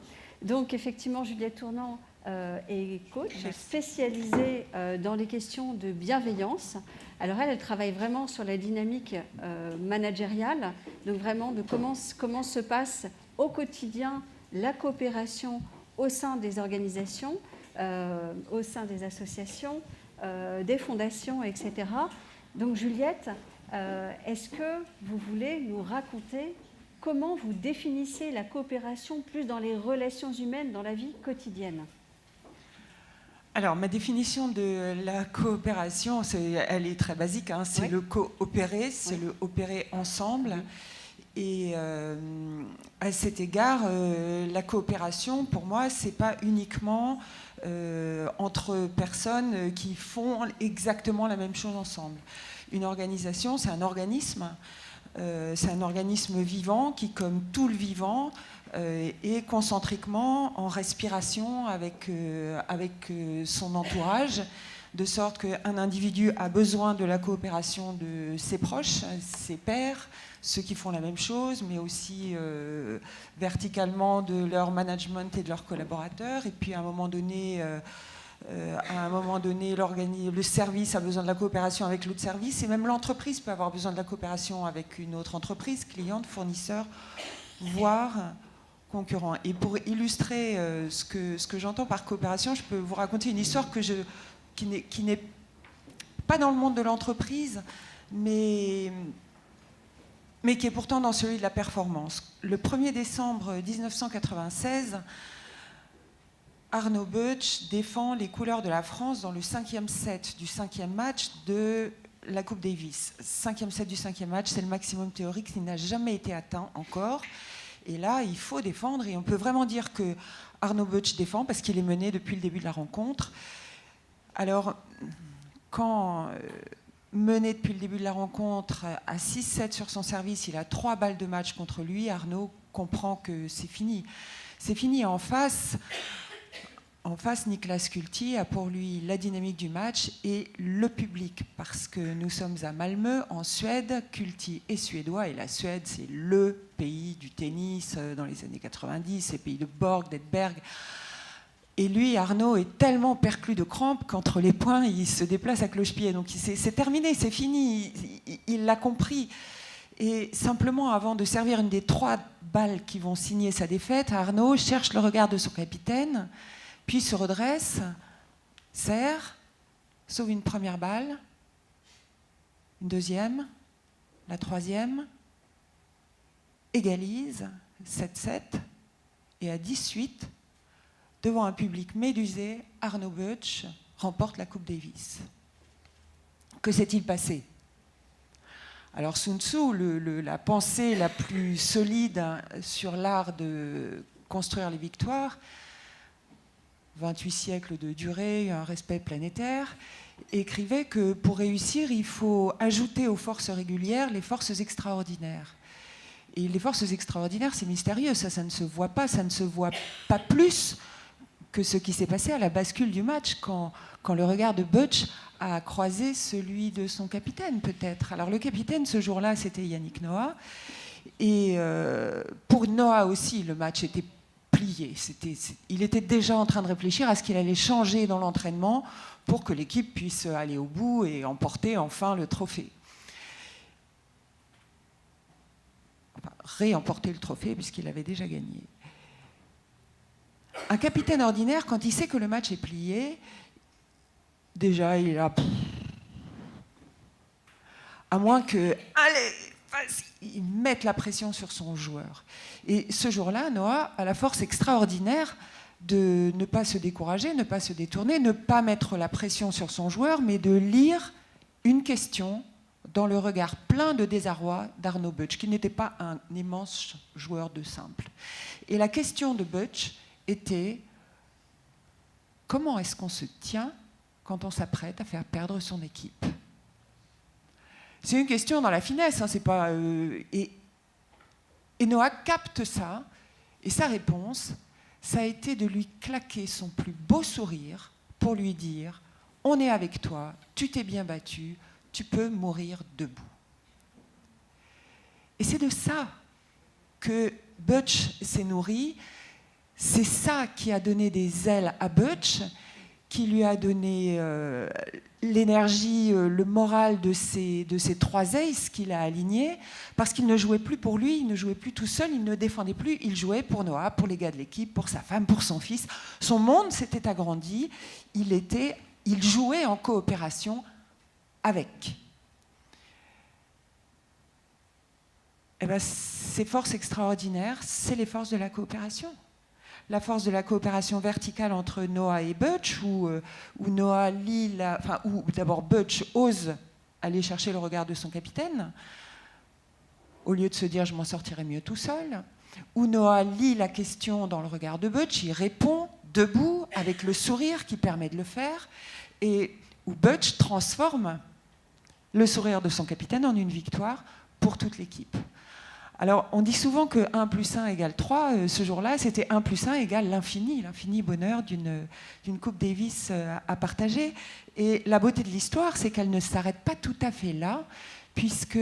Donc, effectivement, Juliette Tournant est coach spécialisée dans les questions de bienveillance. Alors, elle travaille vraiment sur la dynamique managériale, donc vraiment de comment se passe au quotidien la coopération au sein des organisations, au sein des associations, des fondations, etc. Donc Juliette, est-ce que vous voulez nous raconter comment vous définissez la coopération plus dans les relations humaines, dans la vie quotidienne ? Alors, ma définition de la coopération, elle est très basique, hein, c'est le coopérer, c'est le opérer ensemble. Et à cet égard, la coopération, pour moi, c'est pas uniquement entre personnes qui font exactement la même chose ensemble. Une organisation, c'est un organisme vivant qui, comme tout le vivant, est concentriquement en respiration avec son entourage, de sorte qu'un individu a besoin de la coopération de ses proches, ses pairs, ceux qui font la même chose, mais aussi verticalement de leur management et de leurs collaborateurs. Et puis à un moment donné, le service a besoin de la coopération avec l'autre service, et même l'entreprise peut avoir besoin de la coopération avec une autre entreprise, cliente, fournisseur, voire concurrent. Et pour illustrer ce que j'entends par coopération, je peux vous raconter une histoire qui n'est pas dans le monde de l'entreprise, mais qui est pourtant dans celui de la performance. Le 1er décembre 1996, Arnaud Butch défend les couleurs de la France dans le 5e set du 5e match de la Coupe Davis. 5e set du 5e match, c'est le maximum théorique qui n'a jamais été atteint encore. Et là, il faut défendre, et on peut vraiment dire que Arnaud Butch défend parce qu'il est mené depuis le début de la rencontre. Alors, quand mené depuis le début de la rencontre à 6-7 sur son service, il a 3 balles de match contre lui, Arnaud comprend que c'est fini. C'est fini. En face, Niklas Skulti a pour lui la dynamique du match et le public, parce que nous sommes à Malmö, en Suède. Skulti est suédois, et la Suède, c'est le pays du tennis dans les années 90, c'est le pays de Borg, d'Edberg. Et lui, Arnaud, est tellement perclus de crampes qu'entre les poings, il se déplace à cloche-pied. Donc c'est terminé, c'est fini, il l'a compris. Et simplement, avant de servir une des 3 balles qui vont signer sa défaite, Arnaud cherche le regard de son capitaine, puis se redresse, serre, sauve une première balle, une deuxième, la troisième, égalise, 7-7, et à 18, devant un public médusé, Arnaud Butch remporte la Coupe Davis. Que s'est-il passé ? Alors Sun Tzu, la pensée la plus solide sur l'art de construire les victoires, 28 siècles de durée, un respect planétaire, écrivait que pour réussir, il faut ajouter aux forces régulières les forces extraordinaires. Et les forces extraordinaires, c'est mystérieux, ça ne se voit pas, ça ne se voit pas plus que ce qui s'est passé à la bascule du match, quand le regard de Butch a croisé celui de son capitaine, peut-être. Alors le capitaine, ce jour-là, c'était Yannick Noah. Et pour Noah aussi, le match était plié. Il était déjà en train de réfléchir à ce qu'il allait changer dans l'entraînement pour que l'équipe puisse aller au bout et emporter enfin le trophée. Enfin, réemporter le trophée, puisqu'il avait déjà gagné. Un capitaine ordinaire, quand il sait que le match est plié, déjà, il a... À moins que... Allez, vas-y, il mette la pression sur son joueur. Et ce jour-là, Noah a la force extraordinaire de ne pas se décourager, ne pas se détourner, ne pas mettre la pression sur son joueur, mais de lire une question dans le regard plein de désarroi d'Arnaud Butch, qui n'était pas un immense joueur de simple. Et la question de Butch était: comment est-ce qu'on se tient quand on s'apprête à faire perdre son équipe? C'est une question dans la finesse, hein, c'est pas, et Noah capte ça, et sa réponse, ça a été de lui claquer son plus beau sourire pour lui dire « On est avec toi, tu t'es bien battu, tu peux mourir debout ». Et c'est de ça que Butch s'est nourri. C'est ça qui a donné des ailes à Butch, qui lui a donné l'énergie, le moral de ces 3 aces qu'il a alignés, parce qu'il ne jouait plus pour lui, il ne jouait plus tout seul, il ne défendait plus, il jouait pour Noah, pour les gars de l'équipe, pour sa femme, pour son fils. Son monde s'était agrandi, il jouait en coopération avec. Eh bien, ces forces extraordinaires, c'est les forces de la coopération. La force de la coopération verticale entre Noah et Butch, où Noah lit où d'abord Butch ose aller chercher le regard de son capitaine, au lieu de se dire « je m'en sortirai mieux tout seul », où Noah lit la question dans le regard de Butch, il répond debout, avec le sourire qui permet de le faire, et où Butch transforme le sourire de son capitaine en une victoire pour toute l'équipe. Alors, on dit souvent que 1 + 1 = 3. Ce jour-là, c'était 1 + 1 = l'infini bonheur d'une Coupe Davis à partager. Et la beauté de l'histoire, c'est qu'elle ne s'arrête pas tout à fait là, puisque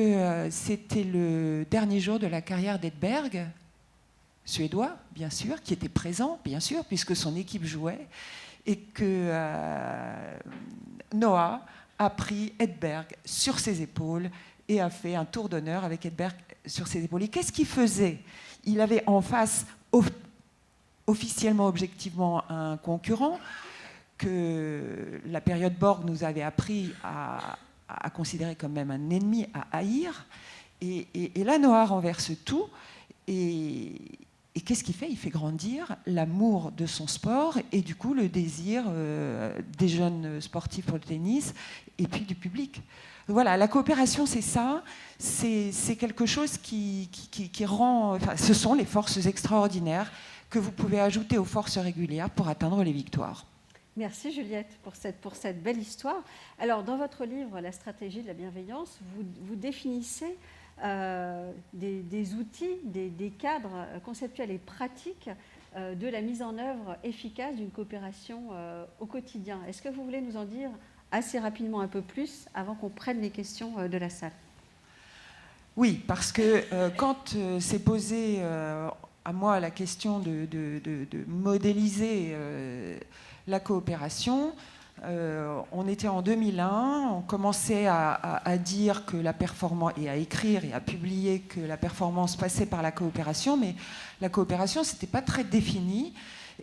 c'était le dernier jour de la carrière d'Edberg, suédois, bien sûr, qui était présent, bien sûr, puisque son équipe jouait, et que Noah a pris Edberg sur ses épaules et a fait un tour d'honneur avec Edberg sur ses épaules. Et qu'est-ce qu'il faisait? Il avait en face, officiellement, objectivement, un concurrent que la période Borg nous avait appris à considérer comme même un ennemi à haïr. Et là, Noah renverse tout. Et qu'est-ce qu'il fait? Il fait grandir l'amour de son sport et du coup le désir des jeunes sportifs pour le tennis et puis du public. Voilà, la coopération, c'est ça. C'est quelque chose qui rend... Enfin, ce sont les forces extraordinaires que vous pouvez ajouter aux forces régulières pour atteindre les victoires. Merci Juliette pour cette belle histoire. Alors, dans votre livre « La stratégie de la bienveillance », vous définissez des outils, des cadres conceptuels et pratiques de la mise en œuvre efficace d'une coopération au quotidien. Est-ce que vous voulez nous en dire assez rapidement un peu plus avant qu'on prenne les questions de la salle? Oui, parce que quand s'est posée à moi la question de modéliser la coopération, on était en 2001, on commençait à dire que la performance, et à écrire et à publier que la performance passait par la coopération, mais la coopération, c'était pas très défini.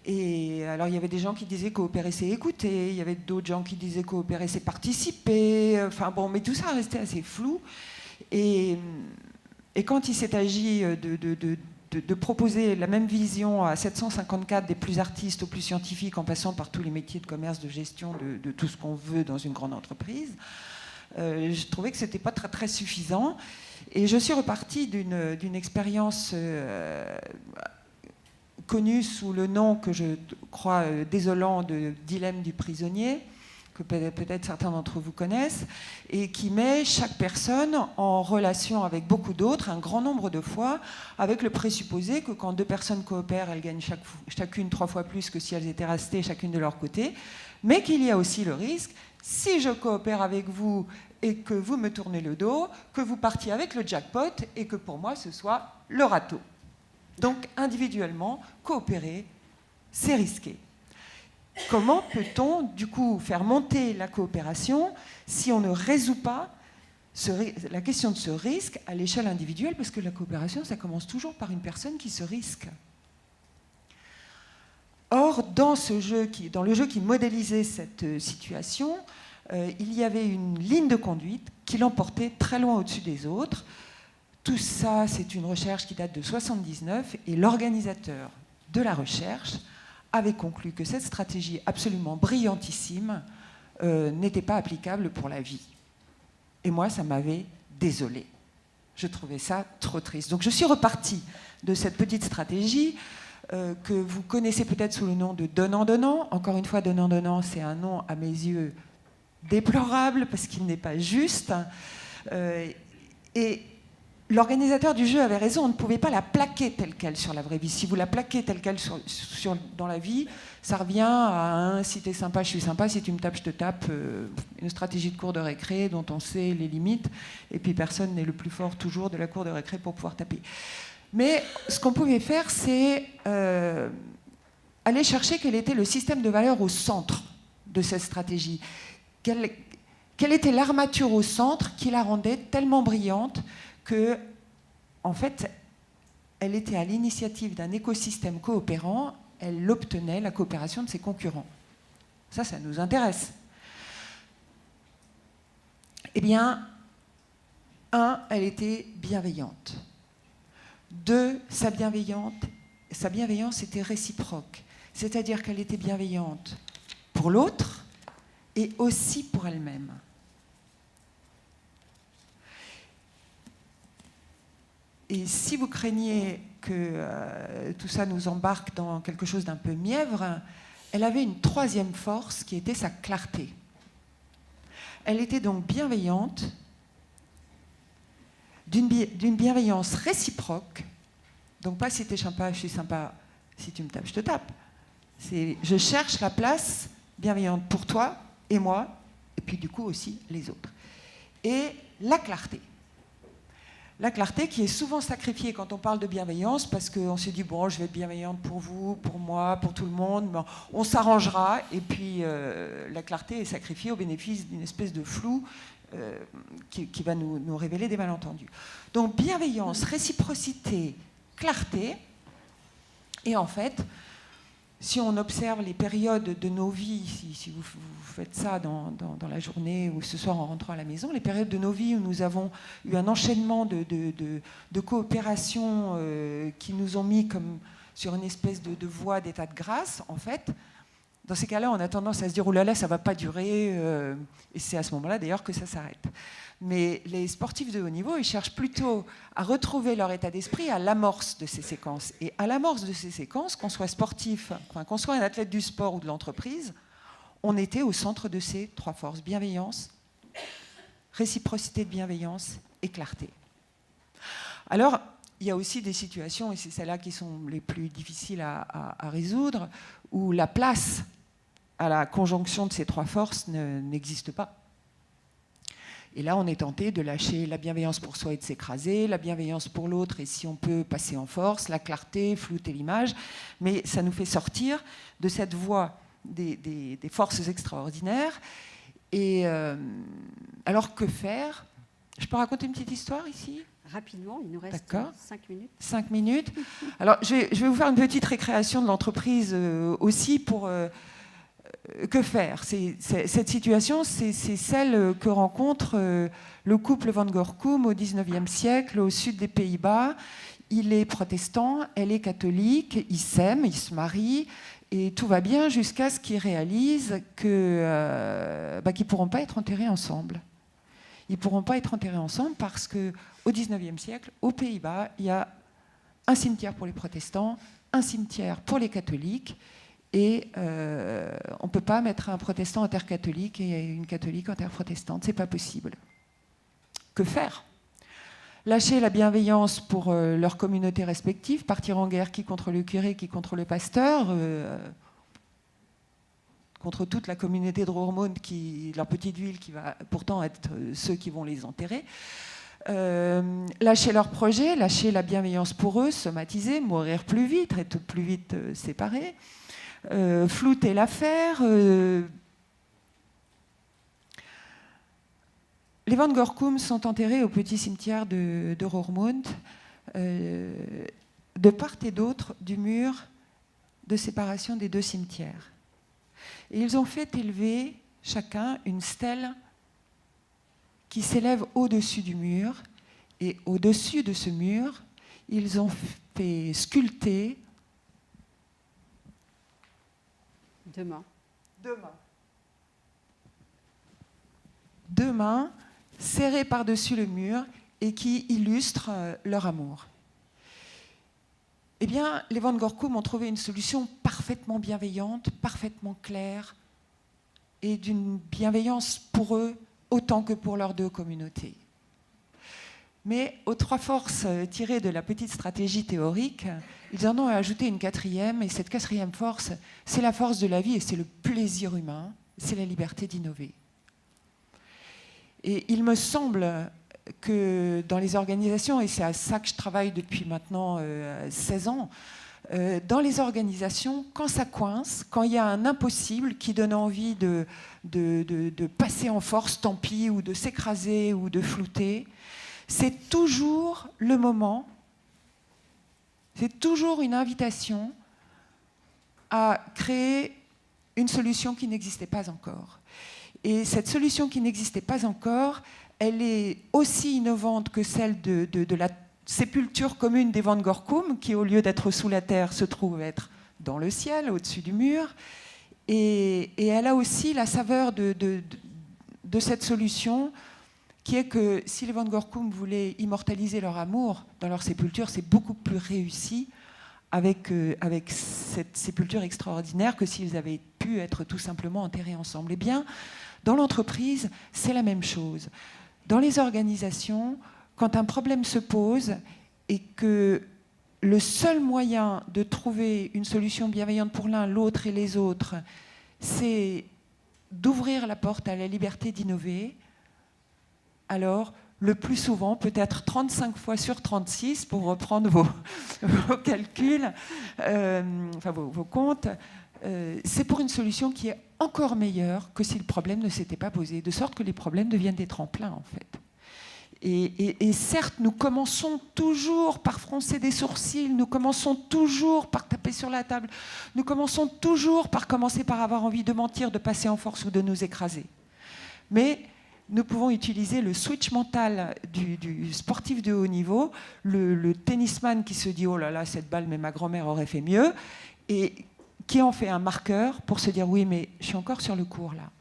Et alors, il y avait des gens qui disaient coopérer, c'est écouter, il y avait d'autres gens qui disaient coopérer, c'est participer, enfin bon, mais tout ça restait assez flou. Et quand il s'est agi de proposer la même vision à 754 des plus artistes aux plus scientifiques, en passant par tous les métiers de commerce, de gestion, de tout ce qu'on veut dans une grande entreprise, je trouvais que ce n'était pas très, très suffisant. Et je suis repartie d'une expérience connue sous le nom que je crois désolant de dilemme du prisonnier, que peut-être certains d'entre vous connaissent, et qui met chaque personne en relation avec beaucoup d'autres, un grand nombre de fois, avec le présupposé que quand 2 personnes coopèrent, elles gagnent chacune 3 fois plus que si elles étaient restées chacune de leur côté, mais qu'il y a aussi le risque, si je coopère avec vous et que vous me tournez le dos, que vous partiez avec le jackpot et que pour moi ce soit le râteau. Donc individuellement, coopérer, c'est risqué. Comment peut-on, du coup, faire monter la coopération si on ne résout pas la question de ce risque à l'échelle individuelle? Parce que la coopération, ça commence toujours par une personne qui se risque. Or, dans le jeu qui modélisait cette situation, il y avait une ligne de conduite qui l'emportait très loin au-dessus des autres. Tout ça, c'est une recherche qui date de 1979 et l'organisateur de la recherche avait conclu que cette stratégie absolument brillantissime n'était pas applicable pour la vie. Et moi, ça m'avait désolée. Je trouvais ça trop triste. Donc je suis repartie de cette petite stratégie que vous connaissez peut-être sous le nom de donnant-donnant. Encore une fois, donnant-donnant, c'est un nom à mes yeux déplorable parce qu'il n'est pas juste. Et l'organisateur du jeu avait raison, on ne pouvait pas la plaquer telle qu'elle sur la vraie vie. Si vous la plaquez telle qu'elle dans la vie, ça revient à si t'es sympa, je suis sympa, si tu me tapes, je te tape, une stratégie de cour de récré dont on sait les limites, et puis personne n'est le plus fort toujours de la cour de récré pour pouvoir taper. Mais ce qu'on pouvait faire, c'est aller chercher quel était le système de valeurs au centre de cette stratégie. Quelle était l'armature au centre qui la rendait tellement brillante que, en fait, elle était à l'initiative d'un écosystème coopérant, elle obtenait la coopération de ses concurrents. Ça nous intéresse. Eh bien, 1, elle était bienveillante. 2, sa bienveillance était réciproque. C'est-à-dire qu'elle était bienveillante pour l'autre et aussi pour elle-même. Et si vous craignez que tout ça nous embarque dans quelque chose d'un peu mièvre, elle avait une troisième force qui était sa clarté. Elle était donc bienveillante, d'une bienveillance réciproque. Donc pas si t'es sympa, je suis sympa, si tu me tapes, je te tape. C'est je cherche la place bienveillante pour toi et moi, et puis du coup aussi les autres. Et la clarté. La clarté qui est souvent sacrifiée quand on parle de bienveillance, parce qu'on se dit, bon, je vais être bienveillante pour vous, pour moi, pour tout le monde, bon, on s'arrangera, et puis la clarté est sacrifiée au bénéfice d'une espèce de flou qui va nous révéler des malentendus. Donc bienveillance, réciprocité, clarté, et en fait, si on observe les périodes de nos vies, si vous faites ça dans la journée ou ce soir en rentrant à la maison, les périodes de nos vies où nous avons eu un enchaînement de coopérations qui nous ont mis comme sur une espèce de voie d'état de grâce, en fait, dans ces cas-là, on a tendance à se dire « Oh là là, ça ne va pas durer », et c'est à ce moment-là d'ailleurs que ça s'arrête. Mais les sportifs de haut niveau, ils cherchent plutôt à retrouver leur état d'esprit à l'amorce de ces séquences. Et à l'amorce de ces séquences, qu'on soit sportif, qu'on soit un athlète du sport ou de l'entreprise, on était au centre de ces 3 forces, bienveillance, réciprocité de bienveillance et clarté. Alors, il y a aussi des situations, et c'est celles-là qui sont les plus difficiles à résoudre, où la place à la conjonction de ces 3 forces n'existe pas. Et là, on est tenté de lâcher la bienveillance pour soi et de s'écraser, la bienveillance pour l'autre et si on peut passer en force, la clarté, flouter l'image, mais ça nous fait sortir de cette voie des forces extraordinaires. Et alors, que faire? Je peux raconter une petite histoire ici? Rapidement, il nous reste 5 minutes. 5 minutes. Alors, je vais vous faire une petite récréation de l'entreprise aussi pour... que faire? Cette situation, c'est celle que rencontre le couple Van Gorkum au XIXe siècle, au sud des Pays-Bas. Il est protestant, elle est catholique, ils s'aiment, ils se marient, et tout va bien jusqu'à ce qu'ils réalisent qu'ils ne pourront pas être enterrés ensemble. Ils ne pourront pas être enterrés ensemble parce qu'au XIXe siècle, aux Pays-Bas, il y a un cimetière pour les protestants, un cimetière pour les catholiques, et on ne peut pas mettre un protestant en terre catholique et une catholique en terre protestante. Ce n'est pas possible. Que faire? Lâcher la bienveillance pour leur communauté respective, partir en guerre qui contre le curé, qui contre le pasteur, contre toute la communauté de Roermond, leur petite ville qui va pourtant être ceux qui vont les enterrer. Lâcher leur projet, lâcher la bienveillance pour eux, somatiser, mourir plus vite, être plus vite séparés. Flouter l'affaire. Les Van Gorkum sont enterrés au petit cimetière de Roermond, de part et d'autre du mur de séparation des 2 cimetières. Et ils ont fait élever chacun une stèle qui s'élève au-dessus du mur, et au-dessus de ce mur, ils ont fait sculpter deux mains serrées par-dessus le mur et qui illustrent leur amour. Eh bien, les Van Gorkum ont trouvé une solution parfaitement bienveillante, parfaitement claire, et d'une bienveillance pour eux autant que pour leurs 2 communautés. Mais aux 3 forces tirées de la petite stratégie théorique, ils en ont ajouté une 4e, et cette 4e force, c'est la force de la vie et c'est le plaisir humain, c'est la liberté d'innover. Et il me semble que dans les organisations, et c'est à ça que je travaille depuis maintenant 16 ans, dans les organisations, quand ça coince, quand il y a un impossible qui donne envie de passer en force, tant pis, ou de s'écraser, ou de flouter, c'est toujours le moment, c'est toujours une invitation à créer une solution qui n'existait pas encore. Et cette solution qui n'existait pas encore, elle est aussi innovante que celle de la sépulture commune des Van Gorkum, qui, au lieu d'être sous la terre, se trouve être dans le ciel, au-dessus du mur. Et elle a aussi la saveur de cette solution, qui est que si les Van Gorkum voulaient immortaliser leur amour dans leur sépulture, c'est beaucoup plus réussi avec cette sépulture extraordinaire que s'ils avaient pu être tout simplement enterrés ensemble. Eh bien, dans l'entreprise, c'est la même chose. Dans les organisations, quand un problème se pose et que le seul moyen de trouver une solution bienveillante pour l'un, l'autre et les autres, c'est d'ouvrir la porte à la liberté d'innover, alors le plus souvent, peut-être 35 fois sur 36, pour reprendre vos calculs, vos comptes, c'est pour une solution qui est encore meilleure que si le problème ne s'était pas posé, de sorte que les problèmes deviennent des tremplins, en fait. Et certes, nous commençons toujours par froncer des sourcils, nous commençons toujours par taper sur la table, nous commençons toujours par commencer par avoir envie de mentir, de passer en force ou de nous écraser. Mais nous pouvons utiliser le switch mental du sportif de haut niveau, le tennisman qui se dit « Oh là là, cette balle, mais ma grand-mère aurait fait mieux », et qui en fait un marqueur pour se dire « Oui, mais je suis encore sur le court, là.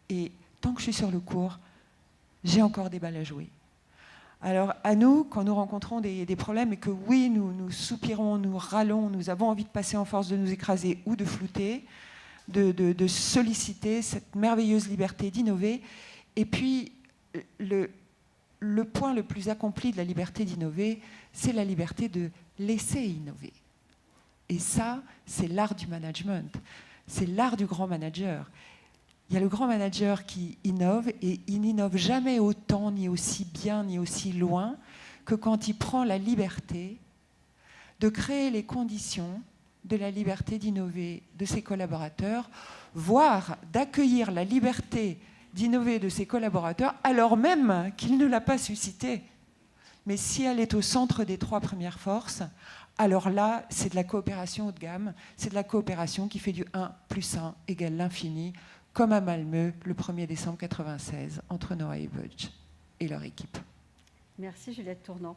Et tant que je suis sur le court, j'ai encore des balles à jouer. » Alors, à nous, quand nous rencontrons des problèmes et que oui, nous soupirons, nous râlons, nous avons envie de passer en force, de nous écraser ou de flouter, de solliciter cette merveilleuse liberté d'innover. Et puis, le point le plus accompli de la liberté d'innover, c'est la liberté de laisser innover. Et ça, c'est l'art du management. C'est l'art du grand manager. Il y a le grand manager qui innove, et il n'innove jamais autant, ni aussi bien, ni aussi loin, que quand il prend la liberté de créer les conditions de la liberté d'innover de ses collaborateurs, voire d'accueillir la liberté d'innover de ses collaborateurs, alors même qu'il ne l'a pas suscitée. Mais si elle est au centre des 3 premières forces, alors là, c'est de la coopération haut de gamme, c'est de la coopération qui fait du 1 + 1 égale l'infini, comme à Malmö, le 1er décembre 1996, entre Noah et Budge et leur équipe. Merci Juliette Tournant.